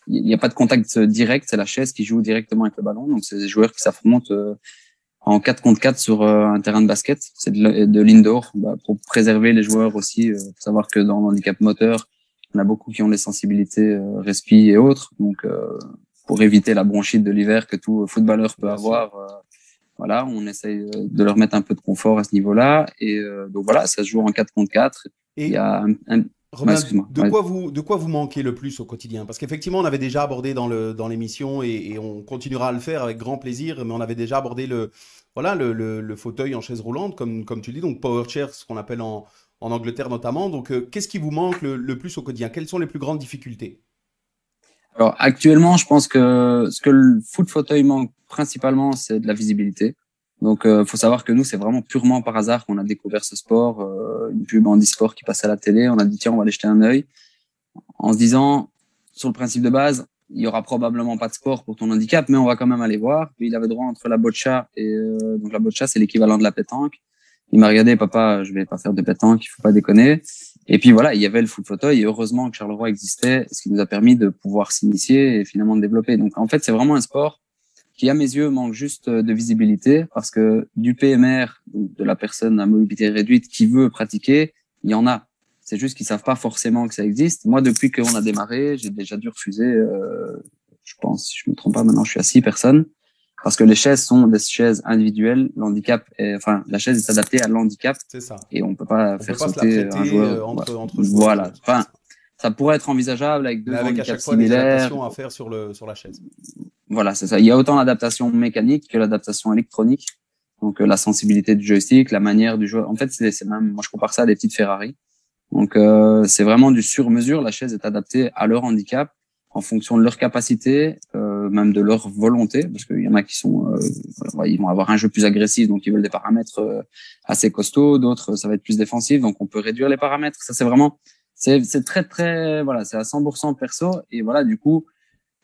il n'y a pas de contact direct, c'est la chaise qui joue directement avec le ballon. Donc, c'est des joueurs qui s'affrontent en 4 contre 4 sur un terrain de basket. C'est de l'indoor pour préserver les joueurs aussi. Faut savoir que dans l'handicap moteur, il y en a beaucoup qui ont des sensibilités respi et autres. Donc, pour éviter la bronchite de l'hiver que tout footballeur peut avoir, Voilà, on essaye de leur mettre un peu de confort à ce niveau-là. Et donc voilà, ça se joue en 4 contre 4. Il y Et a Ouais, Romain, excuse-moi. Ouais. de quoi vous manquez le plus au quotidien? Parce qu'effectivement, on avait déjà abordé dans l'émission et on continuera à le faire avec grand plaisir, mais on avait déjà abordé voilà, le fauteuil en chaise roulante, comme tu dis, donc power chair, ce qu'on appelle en Angleterre notamment. Donc, qu'est-ce qui vous manque le plus au quotidien? Quelles sont les plus grandes difficultés? Alors actuellement, je pense que ce que le foot fauteuil manque principalement, c'est de la visibilité. Donc, faut savoir que nous, c'est vraiment purement par hasard qu'on a découvert ce sport, une pub handisport qui passait à la télé. On a dit tiens, on va aller jeter un œil, en se disant sur le principe de base, il y aura probablement pas de sport pour ton handicap, mais on va quand même aller voir. Puis il avait droit entre la boccia et donc la boccia, c'est l'équivalent de la pétanque. Il m'a regardé, papa, je vais pas faire de pétanque, il faut pas déconner. Et puis voilà, il y avait le foot fauteuil et heureusement que Charleroi existait, ce qui nous a permis de pouvoir s'initier et finalement de développer. Donc en fait, c'est vraiment un sport qui, à mes yeux, manque juste de visibilité parce que du PMR, de la personne à mobilité réduite qui veut pratiquer, il y en a. C'est juste qu'ils savent pas forcément que ça existe. Moi, depuis qu'on a démarré, j'ai déjà dû refuser, je pense, si je me trompe pas, maintenant je suis à 6 personnes parce que les chaises sont des chaises individuelles. Enfin, la chaise est adaptée à l'handicap C'est ça. et on peut pas On peut faire pas se la sauter un prêter joueur. entre joueurs. Voilà. Enfin, ça pourrait être envisageable avec Mais deux avec à chaque handicaps fois des similaires. adaptations à faire sur la chaise. Voilà, c'est ça. Il y a autant l'adaptation mécanique que l'adaptation électronique. Donc, la sensibilité du joystick, la manière du joueur. En fait, c'est même, moi, je compare ça à des petites Ferrari. Donc, c'est vraiment du sur-mesure. La chaise est adaptée à leur handicap en fonction de leur capacité, même de leur volonté, parce qu'il y en a qui sont, ils vont avoir un jeu plus agressif, donc ils veulent des paramètres assez costauds. D'autres, ça va être plus défensif, donc on peut réduire les paramètres. Ça, c'est vraiment, c'est très, très, voilà, c'est à 100% perso. Et voilà, du coup,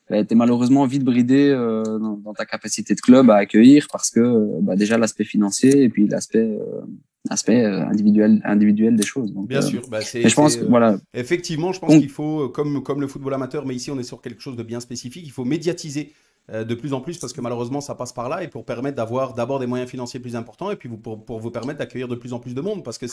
tu es malheureusement vite bridé dans ta capacité de club à accueillir parce que déjà l'aspect financier et puis l'aspect individuel des choses. Donc, Bien sûr, bah mais je pense que voilà. effectivement, je pense qu'il faut, comme le football amateur, mais ici on est sur quelque chose de bien spécifique, il faut médiatiser de plus en plus parce que malheureusement ça passe par là et pour permettre d'avoir d'abord des moyens financiers plus importants et puis pour vous permettre d'accueillir de plus en plus de monde parce que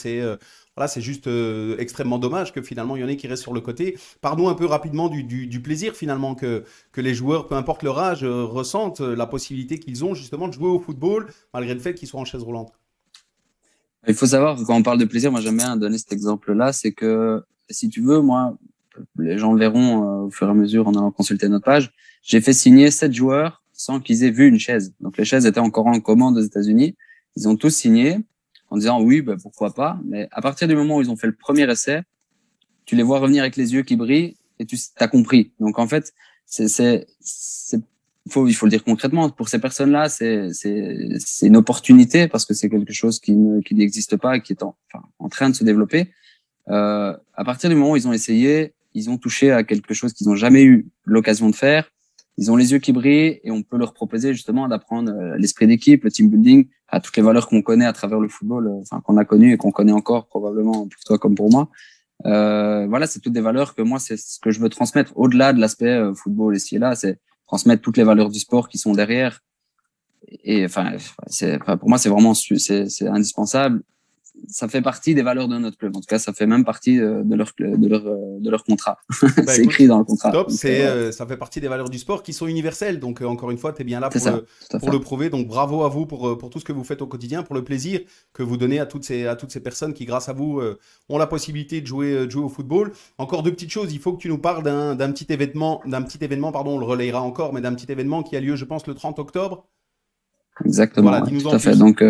voilà, c'est juste extrêmement dommage que finalement il y en ait qui restent sur le côté. Parlons un peu rapidement du plaisir finalement que les joueurs, peu importe leur âge, ressentent la possibilité qu'ils ont justement de jouer au football malgré le fait qu'ils soient en chaise roulante. Il faut savoir que quand on parle de plaisir, moi j'aime bien donner cet exemple-là, c'est que si tu veux, moi, les gens le verront au fur et à mesure en allant consulter notre page, j'ai fait signer 7 joueurs sans qu'ils aient vu une chaise. Donc les chaises étaient encore en commande aux États-Unis. Ils ont tous signé en disant oui, ben, pourquoi pas. Mais à partir du moment où ils ont fait le premier essai, tu les vois revenir avec les yeux qui brillent et tu as compris. Donc en fait, il faut le dire concrètement. Pour ces personnes-là, c'est une opportunité parce que c'est quelque chose qui n'existe pas, qui est en train de se développer. À partir du moment où ils ont essayé, ils ont touché à quelque chose qu'ils n'ont jamais eu l'occasion de faire. Ils ont les yeux qui brillent et on peut leur proposer justement d'apprendre l'esprit d'équipe, le team building, à toutes les valeurs qu'on connaît à travers le football, qu'on a connues et qu'on connaît encore probablement pour toi comme pour moi. Voilà, c'est toutes des valeurs que moi, c'est ce que je veux transmettre au-delà de l'aspect football ici et là, c'est transmettre toutes les valeurs du sport qui sont derrière. Et pour moi, c'est vraiment c'est indispensable. Ça fait partie des valeurs de notre club. En tout cas, ça fait même partie de leur contrat. Bah, C'est écoute, écrit dans le contrat. top, Donc, ça fait partie des valeurs du sport qui sont universelles. Donc, encore une fois, tu es bien là c'est ça, tout à pour fait. le prouver. Donc, bravo à vous pour tout ce que vous faites au quotidien, pour le plaisir que vous donnez à toutes ces personnes qui, grâce à vous, ont la possibilité de jouer au football. Encore deux petites choses. Il faut que tu nous parles d'un petit événement, pardon, on le relayera encore, mais d'un petit événement qui a lieu, je pense, le 30 octobre. Exactement, Voilà, ouais, dis-nous tout en à fait. plus. Donc,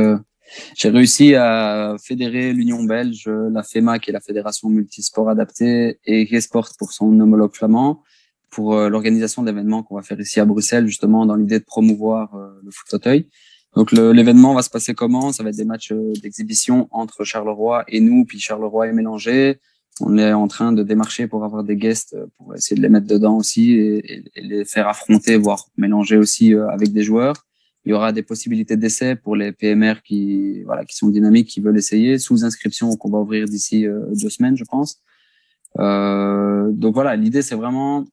j'ai réussi à fédérer l'Union belge, la FEMA, qui est la Fédération multisport adapté, et G-Sport pour son homologue flamand, pour l'organisation d'événements qu'on va faire ici à Bruxelles, justement, dans l'idée de promouvoir le foot fauteuil. Donc, l'événement va se passer comment? Ça va être des matchs d'exhibition entre Charleroi et nous, puis Charleroi est mélangé. On est en train de démarcher pour avoir des guests, pour essayer de les mettre dedans aussi et les faire affronter, voire mélanger aussi avec des joueurs. Il y aura des possibilités d'essai pour les PMR qui sont dynamiques, qui veulent essayer, sous inscription qu'on va ouvrir d'ici 2 semaines, je pense. Donc voilà, l'idée c'est vraiment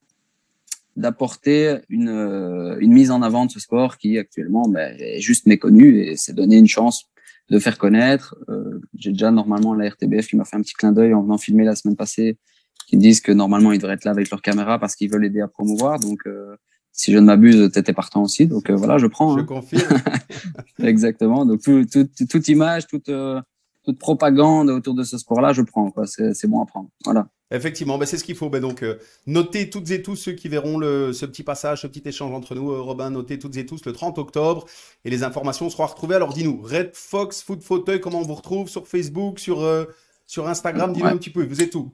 d'apporter une mise en avant de ce sport qui actuellement est juste méconnu et c'est donner une chance de faire connaître. J'ai déjà normalement la RTBF qui m'a fait un petit clin d'œil en venant filmer la semaine passée, qui me disent que normalement ils devraient être là avec leur caméra parce qu'ils veulent aider à promouvoir. Donc si je ne m'abuse, tu étais partant aussi. Donc voilà, je prends. Je Hein. confirme. Exactement. Donc toute image, toute propagande autour de ce sport-là, je prends. Quoi. C'est bon à prendre. Voilà. Effectivement, ben c'est ce qu'il faut. Ben donc, notez toutes et tous ceux qui verront ce petit passage, ce petit échange entre nous, Robin, notez toutes et tous le 30 octobre et les informations seront retrouvées. Alors dis-nous, Red Fox Foot Fauteuil, comment on vous retrouve sur Facebook, sur Instagram, dis-nous Ouais. un petit peu, vous êtes où?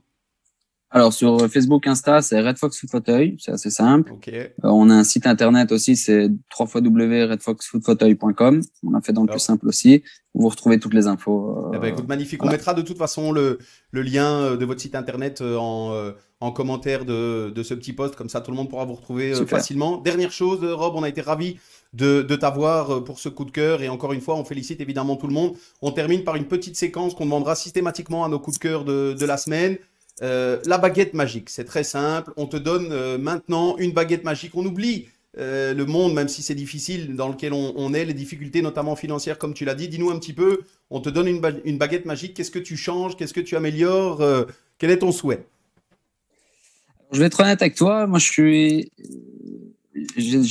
Alors sur Facebook, Insta, c'est Red Fox Foot Fauteuil, c'est assez simple. Ok, On a un site internet aussi, c'est www.redfoxfootfauteuil.com. On a fait dans le plus top. simple aussi. Vous retrouvez toutes les infos. Eh ben, écoute, magnifique. On Voilà. mettra de toute façon le lien de votre site internet en commentaire de ce petit post. Comme ça, tout le monde pourra vous retrouver Super. facilement. Dernière chose, Rob, on a été ravis de t'avoir pour ce coup de cœur. Et encore une fois, on félicite évidemment tout le monde. On termine par une petite séquence qu'on demandera systématiquement à nos coups de cœur de la semaine. La baguette magique, c'est très simple. On te donne maintenant une baguette magique. On oublie le monde, même si c'est difficile, dans lequel on est, les difficultés notamment financières, comme tu l'as dit. Dis-nous un petit peu, on te donne une baguette magique. Qu'est-ce que tu changes? Qu'est-ce que tu améliores? Quel est ton souhait? Je vais être honnête avec toi. Moi, j'ai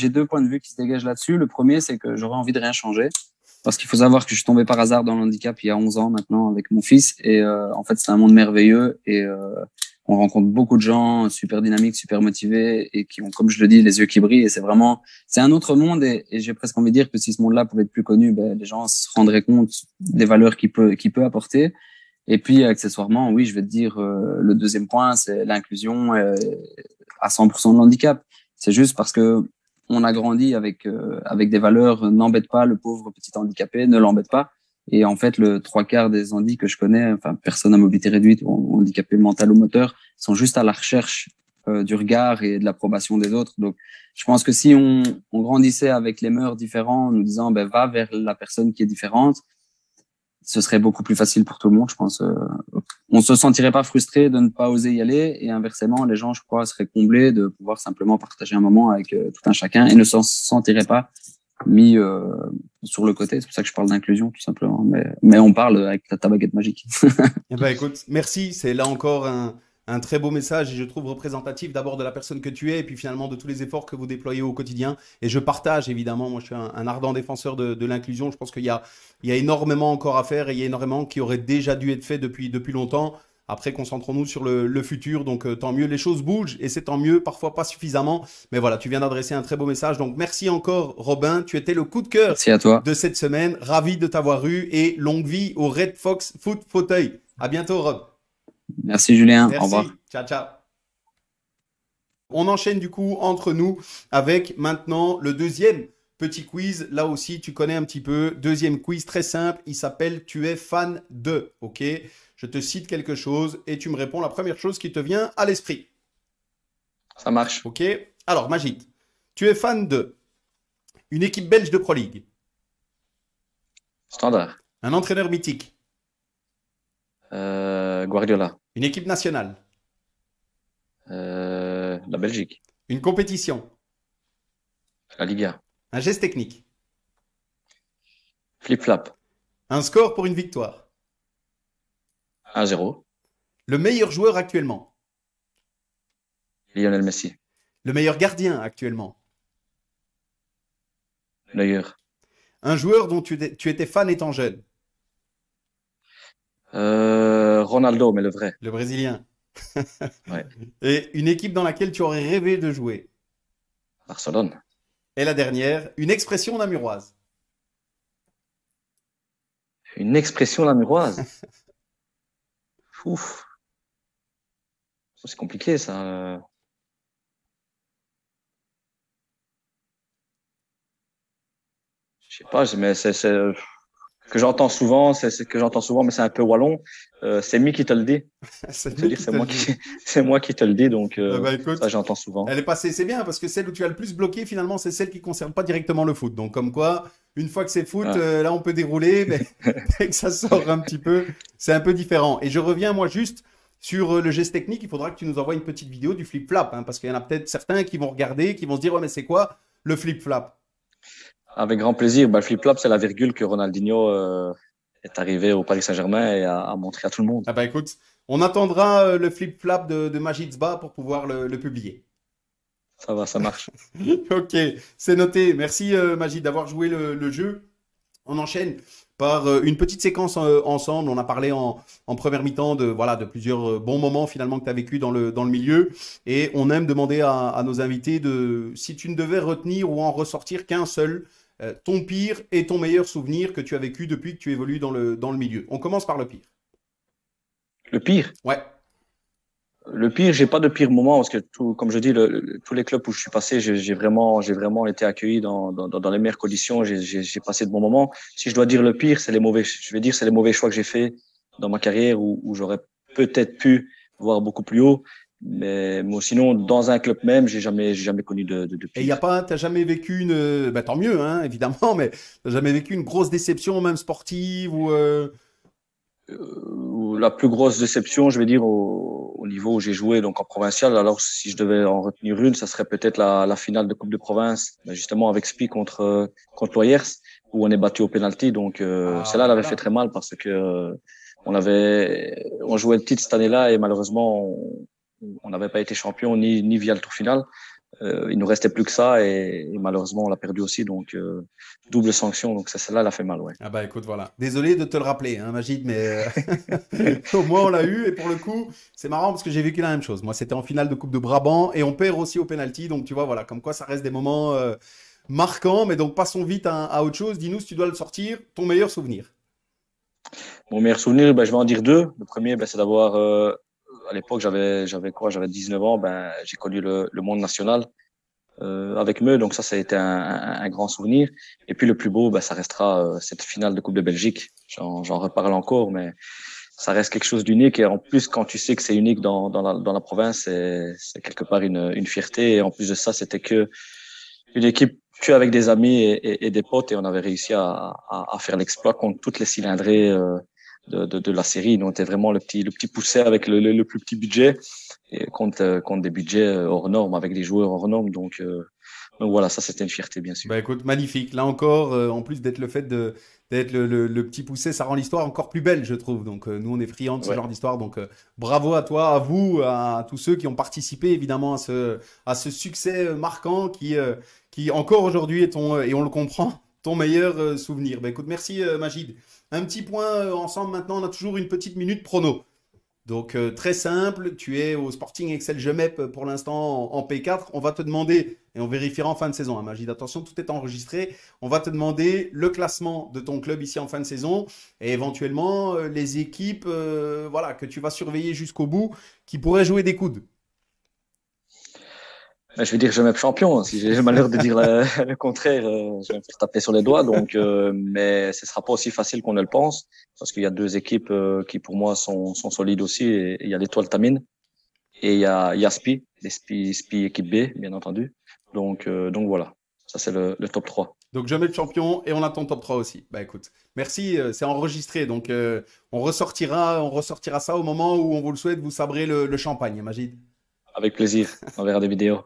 deux points de vue qui se dégagent là-dessus. Le premier, c'est que j'aurais envie de rien changer. Parce qu'il faut savoir que je suis tombé par hasard dans le handicap il y a 11 ans maintenant avec mon fils. Et en fait, c'est un monde merveilleux. Et on rencontre beaucoup de gens super dynamiques, super motivés et qui ont, comme je le dis, les yeux qui brillent. Et c'est un autre monde. Et j'ai presque envie de dire que si ce monde-là pouvait être plus connu, ben, les gens se rendraient compte des valeurs qu'il peut apporter. Et puis, accessoirement, oui, je vais te dire, le deuxième point, c'est l'inclusion à 100% de l'handicap. C'est juste parce que on a grandi avec des valeurs, n'embête pas le pauvre petit handicapé, ne l'embête pas. Et en fait, le trois quarts des handis que je connais, enfin, personnes à mobilité réduite ou handicapés mental ou moteur, sont juste à la recherche du regard et de l'approbation des autres. Donc, je pense que si on grandissait avec les mœurs différents, en nous disant, ben, va vers la personne qui est différente, ce serait beaucoup plus facile pour tout le monde, je pense. On se sentirait pas frustré de ne pas oser y aller et inversement, les gens, je crois, seraient comblés de pouvoir simplement partager un moment avec tout un chacun et ne s'en sentiraient pas mis sur le côté. C'est pour ça que je parle d'inclusion, tout simplement. Mais on parle avec ta baguette magique. Eh ben, écoute, merci. C'est là encore un très beau message et je trouve représentatif d'abord de la personne que tu es et puis finalement de tous les efforts que vous déployez au quotidien. Et je partage évidemment, moi je suis un ardent défenseur de l'inclusion. Je pense qu'il y a énormément encore à faire et il y a énormément qui aurait déjà dû être fait depuis longtemps. Après, concentrons-nous sur le futur. Donc, tant mieux, les choses bougent et c'est tant mieux, parfois pas suffisamment. Mais voilà, tu viens d'adresser un très beau message. Donc, merci encore, Robin. Tu étais le coup de cœur Merci à toi. de cette semaine. Ravi de t'avoir eu et longue vie au Red Fox Foot Fauteuil. À bientôt, Rob. Merci Julien. Au revoir. Merci. Ciao, ciao. On enchaîne du coup entre nous avec maintenant le deuxième petit quiz. Là aussi, tu connais un petit peu. Deuxième quiz très simple. Il s'appelle Tu es fan de. Ok. Je te cite quelque chose et tu me réponds la première chose qui te vient à l'esprit. Ça marche. Ok. Alors, Magid, tu es fan de une équipe belge de Pro League, Standard. un entraîneur mythique, Guardiola. une équipe nationale, La Belgique. une compétition, La Liga. un geste technique, Flip-flap. un score pour une victoire, 1-0. le meilleur joueur actuellement, Lionel Messi. le meilleur gardien actuellement, Neuer. un joueur dont tu étais fan étant jeune, Ronaldo, mais le vrai. le Brésilien, Ouais. et une équipe dans laquelle tu aurais rêvé de jouer. Barcelone. Et la dernière, une expression namuroise. Une expression namuroise. Ouf. C'est compliqué, ça. Je sais pas, mais c'est que j'entends souvent, c'est que j'entends souvent, mais c'est un peu wallon. C'est mi qui te le dit. C'est C'est lui dire, qui c'est te moi le qui, dit. c'est moi qui te le dis, donc Bah, écoute, ça j'entends souvent. elle est passée, c'est bien parce que celle où tu as le plus bloqué finalement, c'est celle qui ne concerne pas directement le foot. Donc comme quoi, une fois que c'est foot, Ah. là on peut dérouler, mais dès que ça sort un petit peu, c'est un peu différent. Et je reviens moi juste sur le geste technique. Il faudra que tu nous envoies une petite vidéo du flip-flap, hein, parce qu'il y en a peut-être certains qui vont regarder, qui vont se dire ouais mais c'est quoi le flip-flap? Avec grand plaisir. Bah, le flip-flop, c'est la virgule que Ronaldinho est arrivé au Paris Saint-Germain et a montré à tout le monde. Ah bah écoute, on attendra le flip-flap de Majid Sba pour pouvoir le publier. Ça va, ça marche. Ok, c'est noté. Merci Magid d'avoir joué le jeu. On enchaîne par une petite séquence ensemble. On a parlé en première mi-temps de, voilà, de plusieurs bons moments finalement que tu as vécu dans le milieu. Et on aime demander à nos invités de, si tu ne devais retenir ou en ressortir qu'un seul, ton pire et ton meilleur souvenir que tu as vécu depuis que tu évolues dans le milieu. On commence par le pire. Le pire, Ouais, le pire, j'ai pas de pire moment parce que comme je dis, tous les clubs où je suis passé, j'ai vraiment été accueilli dans les meilleures conditions. J'ai passé de bons moments. Si je dois dire le pire, je vais dire c'est les mauvais choix que j'ai fait dans ma carrière où j'aurais peut-être pu voir beaucoup plus haut. Mais sinon, dans un club même, j'ai jamais connu de et il y a pire. pas, t'as jamais vécu une, bah, tant mieux, hein, évidemment, mais t'as jamais vécu une grosse déception, même sportive ou La plus grosse déception, je vais dire, au niveau où j'ai joué, donc en provincial. Alors, si je devais en retenir une, ça serait peut-être la finale de Coupe de province, ben, justement avec Spi contre Loyers, où on est battu au penalty. Donc, ah celle-là, bah elle avait fait voilà. très mal parce que on jouait le titre cette année-là et malheureusement, on n'avait pas été champion ni via le tour final. Il nous restait plus que ça et malheureusement, on l'a perdu aussi. Donc, double sanction. Donc, celle-là, elle a fait mal, ouais. Ah bah écoute, voilà. Désolé de te le rappeler, hein, Magid, mais au moins on l'a eu. Et pour le coup, c'est marrant parce que j'ai vécu la même chose. Moi, c'était en finale de Coupe de Brabant et on perd aussi au penalty. Donc tu vois, voilà, comme quoi ça reste des moments marquants. Mais donc passons vite à autre chose. Dis-nous si tu dois le sortir, ton meilleur souvenir. Mon meilleur souvenir, ben, je vais en dire deux. Le premier, ben, c'est d'avoir, à l'époque, j'avais 19 ans, ben, j'ai connu le monde national avec Meux, donc ça a été un grand souvenir. Et puis le plus beau, ben, ça restera cette finale de Coupe de Belgique. J'en reparle encore, mais ça reste quelque chose d'unique. Et en plus, quand tu sais que c'est unique dans la province, c'est quelque part une fierté. Et en plus de ça, c'était que une équipe que avec des amis et des potes, et on avait réussi à faire l'exploit contre toutes les cylindrées de la série. Nous, on était vraiment le petit poussé avec le plus petit budget et contre des budgets hors normes, avec des joueurs hors normes. Donc voilà, ça c'était une fierté, bien sûr. Bah écoute, magnifique. Là encore, en plus d'être le fait d'être le petit poussé, ça rend l'histoire encore plus belle, je trouve. Donc nous, on est friands de ce Ouais. genre d'histoire. Donc bravo à toi, à vous, à tous ceux qui ont participé évidemment à ce succès marquant qui encore aujourd'hui est ton, et on le comprend, ton meilleur souvenir. Bah écoute, merci Magid. Un petit point ensemble maintenant, on a toujours une petite minute prono. Donc très simple, tu es au Sporting Excel Jemep pour l'instant en P4. On va te demander, et on vérifiera en fin de saison, hein, Magid, attention, tout est enregistré. On va te demander le classement de ton club ici en fin de saison et éventuellement les équipes voilà, que tu vas surveiller jusqu'au bout qui pourraient jouer des coudes. Je vais dire jamais champion. Si j'ai le malheur de dire le contraire, je vais me faire taper sur les doigts. Donc, mais ce sera pas aussi facile qu'on ne le pense, parce qu'il y a deux équipes qui pour moi sont solides aussi. Et il y a l'Étoile Tamine et il y a Spi, Spi équipe B, bien entendu. Donc voilà, ça c'est le top 3. Donc je mets le champion et on attend top 3 aussi. Bah écoute, merci, c'est enregistré. Donc on ressortira ça au moment où on vous le souhaite, vous sabrez le champagne, Magid. Avec plaisir, on verra des vidéos.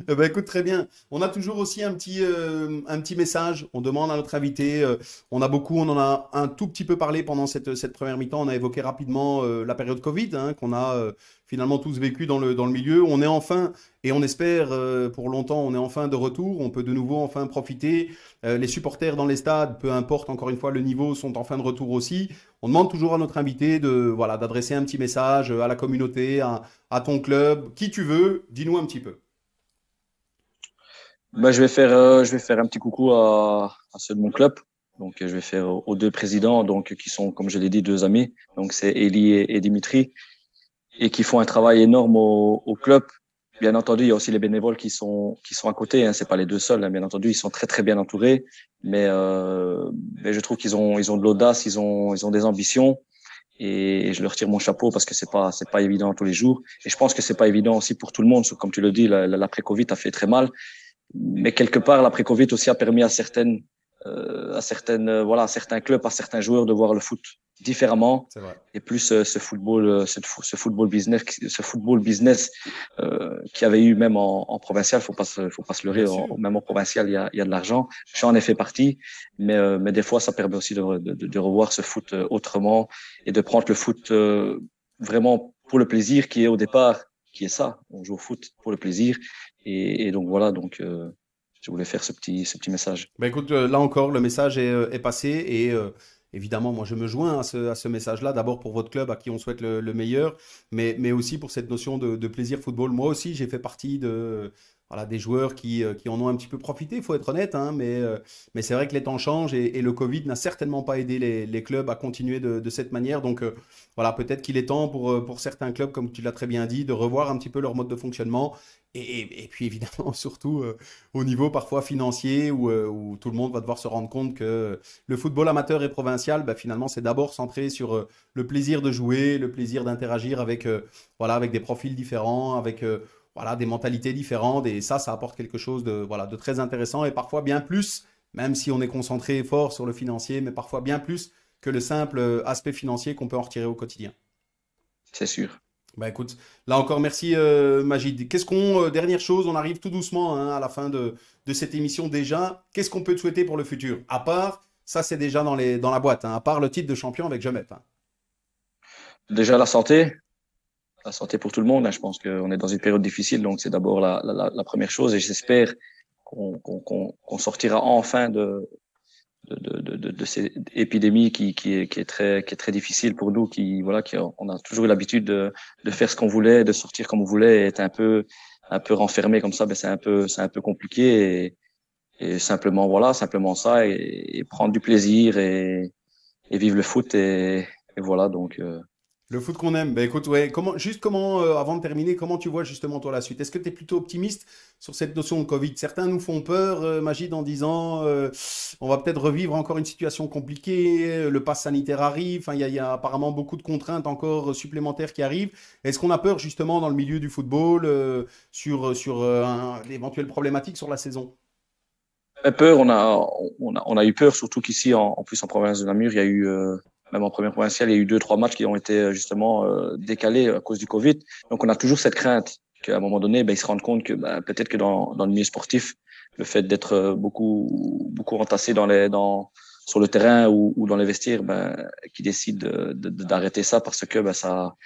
Eh ben, écoute, très bien. On a toujours aussi un petit message. On demande à notre invité. On en a un tout petit peu parlé pendant cette première mi-temps. On a évoqué rapidement la période Covid qu'on a finalement tous vécu dans le milieu. On est enfin, et on espère pour longtemps, on est enfin de retour. On peut de nouveau enfin profiter. Les supporters dans les stades, peu importe encore une fois le niveau, sont enfin de retour aussi. On demande toujours à notre invité voilà, d'adresser un petit message à la communauté, à ton club, qui tu veux. Dis-nous un petit peu. Ben, je vais faire un petit coucou à ceux de mon club. Donc, je vais faire aux deux présidents, donc qui sont, comme je l'ai dit, deux amis. Donc, c'est Eli et Dimitri, et qui font un travail énorme au club. Bien entendu, il y a aussi les bénévoles qui sont à côté. Hein, c'est pas les deux seuls. Hein, bien entendu, ils sont très très bien entourés. Mais je trouve ils ont de l'audace, ils ont des ambitions. Et je leur tire mon chapeau parce que c'est pas évident tous les jours. Et je pense que c'est pas évident aussi pour tout le monde. Comme tu le dis, l'après-Covid a fait très mal. Mais quelque part, l'après-Covid aussi a permis voilà, à certains clubs, à certains joueurs de voir le foot différemment C'est vrai. et plus ce football business qu'il y avait eu même en provincial. Faut pas se leurrer. Bien sûr. Même en provincial, il y a de l'argent. J'en ai fait partie, mais des fois, ça permet aussi de revoir ce foot autrement et de prendre le foot vraiment pour le plaisir qui est au départ qui est ça. On joue au foot pour le plaisir. Et donc voilà, je voulais faire ce petit message. Bah écoute, là encore, le message est passé et évidemment, moi je me joins à ce message-là, d'abord pour votre club à qui on souhaite le meilleur, mais aussi pour cette notion de plaisir football. Moi aussi, j'ai fait partie voilà, des joueurs qui en ont un petit peu profité, il faut être honnête, hein, mais c'est vrai que les temps changent et le Covid n'a certainement pas aidé les clubs à continuer de cette manière. Donc voilà, peut-être qu'il est temps pour certains clubs, comme tu l'as très bien dit, de revoir un petit peu leur mode de fonctionnement. Et puis évidemment, surtout au niveau parfois financier, où tout le monde va devoir se rendre compte que le football amateur et provincial, bah, finalement, c'est d'abord centré sur le plaisir de jouer, le plaisir d'interagir avec, voilà, avec des profils différents, avec voilà, des mentalités différentes. Et ça apporte quelque chose voilà, de très intéressant et parfois bien plus, même si on est concentré fort sur le financier, mais parfois bien plus que le simple aspect financier qu'on peut en retirer au quotidien. C'est sûr. Bah écoute, là encore, merci Magid. Dernière chose, on arrive tout doucement hein, à la fin de cette émission déjà. Qu'est-ce qu'on peut te souhaiter pour le futur? À part, ça c'est déjà dans la boîte, hein, à part le titre de champion avec Jemep. Hein. Déjà, la santé pour tout le monde. Hein. Je pense qu'on est dans une période difficile, donc c'est d'abord la première chose. Et j'espère qu'on sortira enfin de cette épidémie qui est très difficile pour nous, on a toujours eu l'habitude de faire ce qu'on voulait, de sortir comme on voulait, et être un peu renfermé comme ça, ben c'est un peu compliqué et simplement ça et prendre du plaisir et vivre le foot et voilà donc. Le foot qu'on aime. Bah écoute, ouais, avant de terminer, comment tu vois justement toi la suite? Est-ce que tu es plutôt optimiste sur cette notion de Covid? Certains nous font peur, Magid, en disant on va peut-être revivre encore une situation compliquée, le pass sanitaire arrive, enfin, il y a apparemment beaucoup de contraintes encore supplémentaires qui arrivent. Est-ce qu'on a peur justement dans le milieu du football sur d'éventuelles problématiques sur la saison? Très peur, on a eu peur, surtout qu'ici, en plus en province de Namur, il y a eu, même en première provinciale, il y a eu 2-3 matchs qui ont été justement décalés à cause du Covid. Donc on a toujours cette crainte qu'à un moment donné, ben, ils se rendent compte que peut-être que dans le milieu sportif, le fait d'être beaucoup entassé sur le terrain ou dans les vestiaires, ben, qui décident d'arrêter ça parce que ben, ça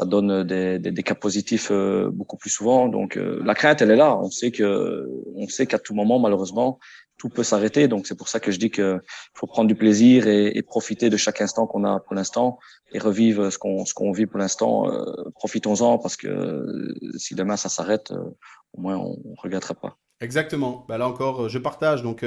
donne des cas positifs beaucoup plus souvent. Donc la crainte, elle est là. On sait qu'à tout moment, malheureusement, tout peut s'arrêter. Donc c'est pour ça que je dis que faut prendre du plaisir et profiter de chaque instant qu'on a pour l'instant et revivre ce qu'on vit pour l'instant. Profitons-en parce que si demain ça s'arrête, au moins on regrettera pas. Exactement. Bah là encore, je partage. Donc,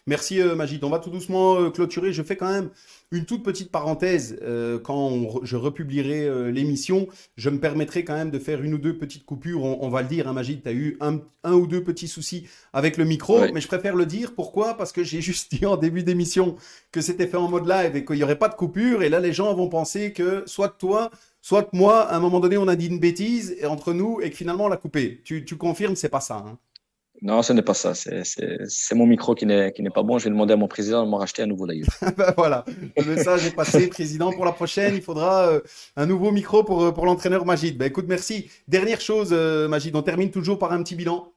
merci Magid. On va tout doucement clôturer. Je fais quand même une toute petite parenthèse. Je republierai l'émission, je me permettrai quand même de faire une ou deux petites coupures. On va le dire, hein, Magid, tu as eu un ou deux petits soucis avec le micro, Oui. mais je préfère le dire. Pourquoi? Parce que j'ai juste dit en début d'émission que c'était fait en mode live et qu'il n'y aurait pas de coupure. Et là, les gens vont penser que soit toi, soit moi, à un moment donné, on a dit une bêtise entre nous et que finalement on l'a coupé. Tu confirmes, c'est pas ça, hein? Non, ce n'est pas ça. C'est mon micro qui n'est pas bon. Je vais demander à mon président de m'en racheter un nouveau d'ailleurs. Ben voilà, le message est passé, président. Pour la prochaine, il faudra un nouveau micro pour l'entraîneur Magid. Ben écoute, merci. Dernière chose, Magid, on termine toujours par un petit bilan.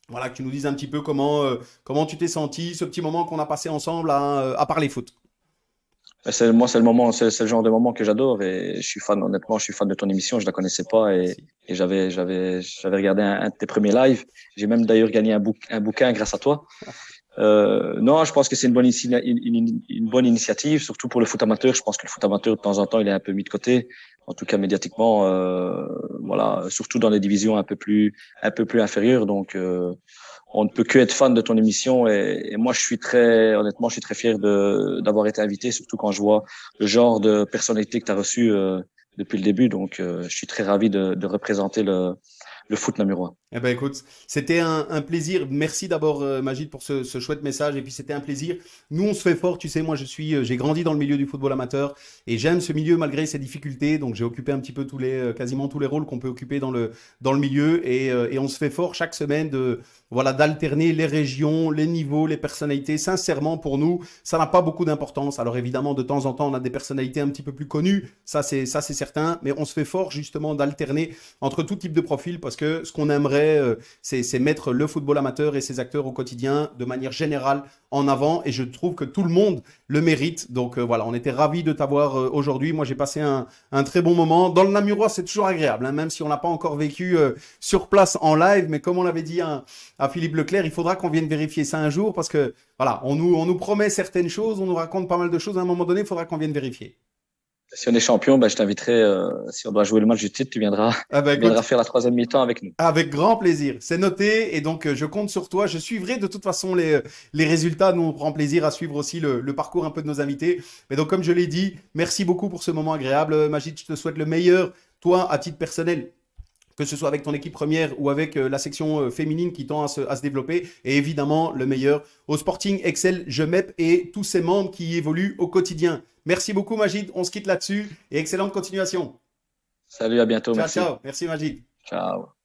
Voilà, que tu nous dises un petit peu comment tu t'es senti, ce petit moment qu'on a passé ensemble à parler foot. C'est le genre de moment que j'adore et honnêtement, je suis fan de ton émission. Je la connaissais pas Merci. et j'avais regardé un de tes premiers lives. J'ai même d'ailleurs gagné un bouquin grâce à toi. Non, je pense que c'est une bonne initiative, surtout pour le foot amateur. Je pense que le foot amateur, de temps en temps, il est un peu mis de côté, en tout cas médiatiquement, voilà, surtout dans les divisions un peu plus inférieures. Donc, on ne peut que être fan de ton émission et moi, honnêtement, je suis très fier d'avoir été invité, surtout quand je vois le genre de personnalité que tu as reçu depuis le début. Donc, je suis très ravi de représenter le foot namurois. Eh ben écoute, c'était un plaisir. Merci d'abord Magid pour ce chouette message. Et puis c'était un plaisir. Nous on se fait fort, tu sais, moi j'ai grandi dans le milieu du football amateur et j'aime ce milieu malgré ses difficultés. Donc j'ai occupé un petit peu quasiment tous les rôles qu'on peut occuper dans le milieu et on se fait fort chaque semaine voilà, d'alterner les régions, les niveaux, les personnalités. Sincèrement pour nous, ça n'a pas beaucoup d'importance. Alors évidemment de temps en temps on a des personnalités un petit peu plus connues, ça c'est certain, mais on se fait fort justement d'alterner entre tout type de profil parce parce que ce qu'on aimerait, c'est mettre le football amateur et ses acteurs au quotidien de manière générale en avant, et je trouve que tout le monde le mérite. Donc voilà, on était ravis de t'avoir aujourd'hui. Moi, j'ai passé un très bon moment. Dans le Namurois, c'est toujours agréable, hein, même si on n'a pas encore vécu sur place en live, mais comme on l'avait dit à Philippe Leclerc, il faudra qu'on vienne vérifier ça un jour, parce que voilà, on nous promet certaines choses, on nous raconte pas mal de choses, à un moment donné, il faudra qu'on vienne vérifier. Si on est champion, ben, je t'inviterai, si on doit jouer le match du titre, Ah bah, tu viendras faire la troisième mi-temps avec nous. avec grand plaisir, c'est noté, et donc je compte sur toi. Je suivrai de toute façon les résultats. Nous, on prend plaisir à suivre aussi le parcours un peu de nos invités. Mais donc, comme je l'ai dit, merci beaucoup pour ce moment agréable. Magid, je te souhaite le meilleur, toi, à titre personnel, que ce soit avec ton équipe première ou avec la section féminine qui tend à se développer. Et évidemment, le meilleur au Sporting Excel Jemep et tous ses membres qui y évoluent au quotidien. Merci beaucoup, Magid. On se quitte là-dessus et excellente continuation. Salut, à bientôt, Ciao, merci. ciao. Merci, Magid. Ciao.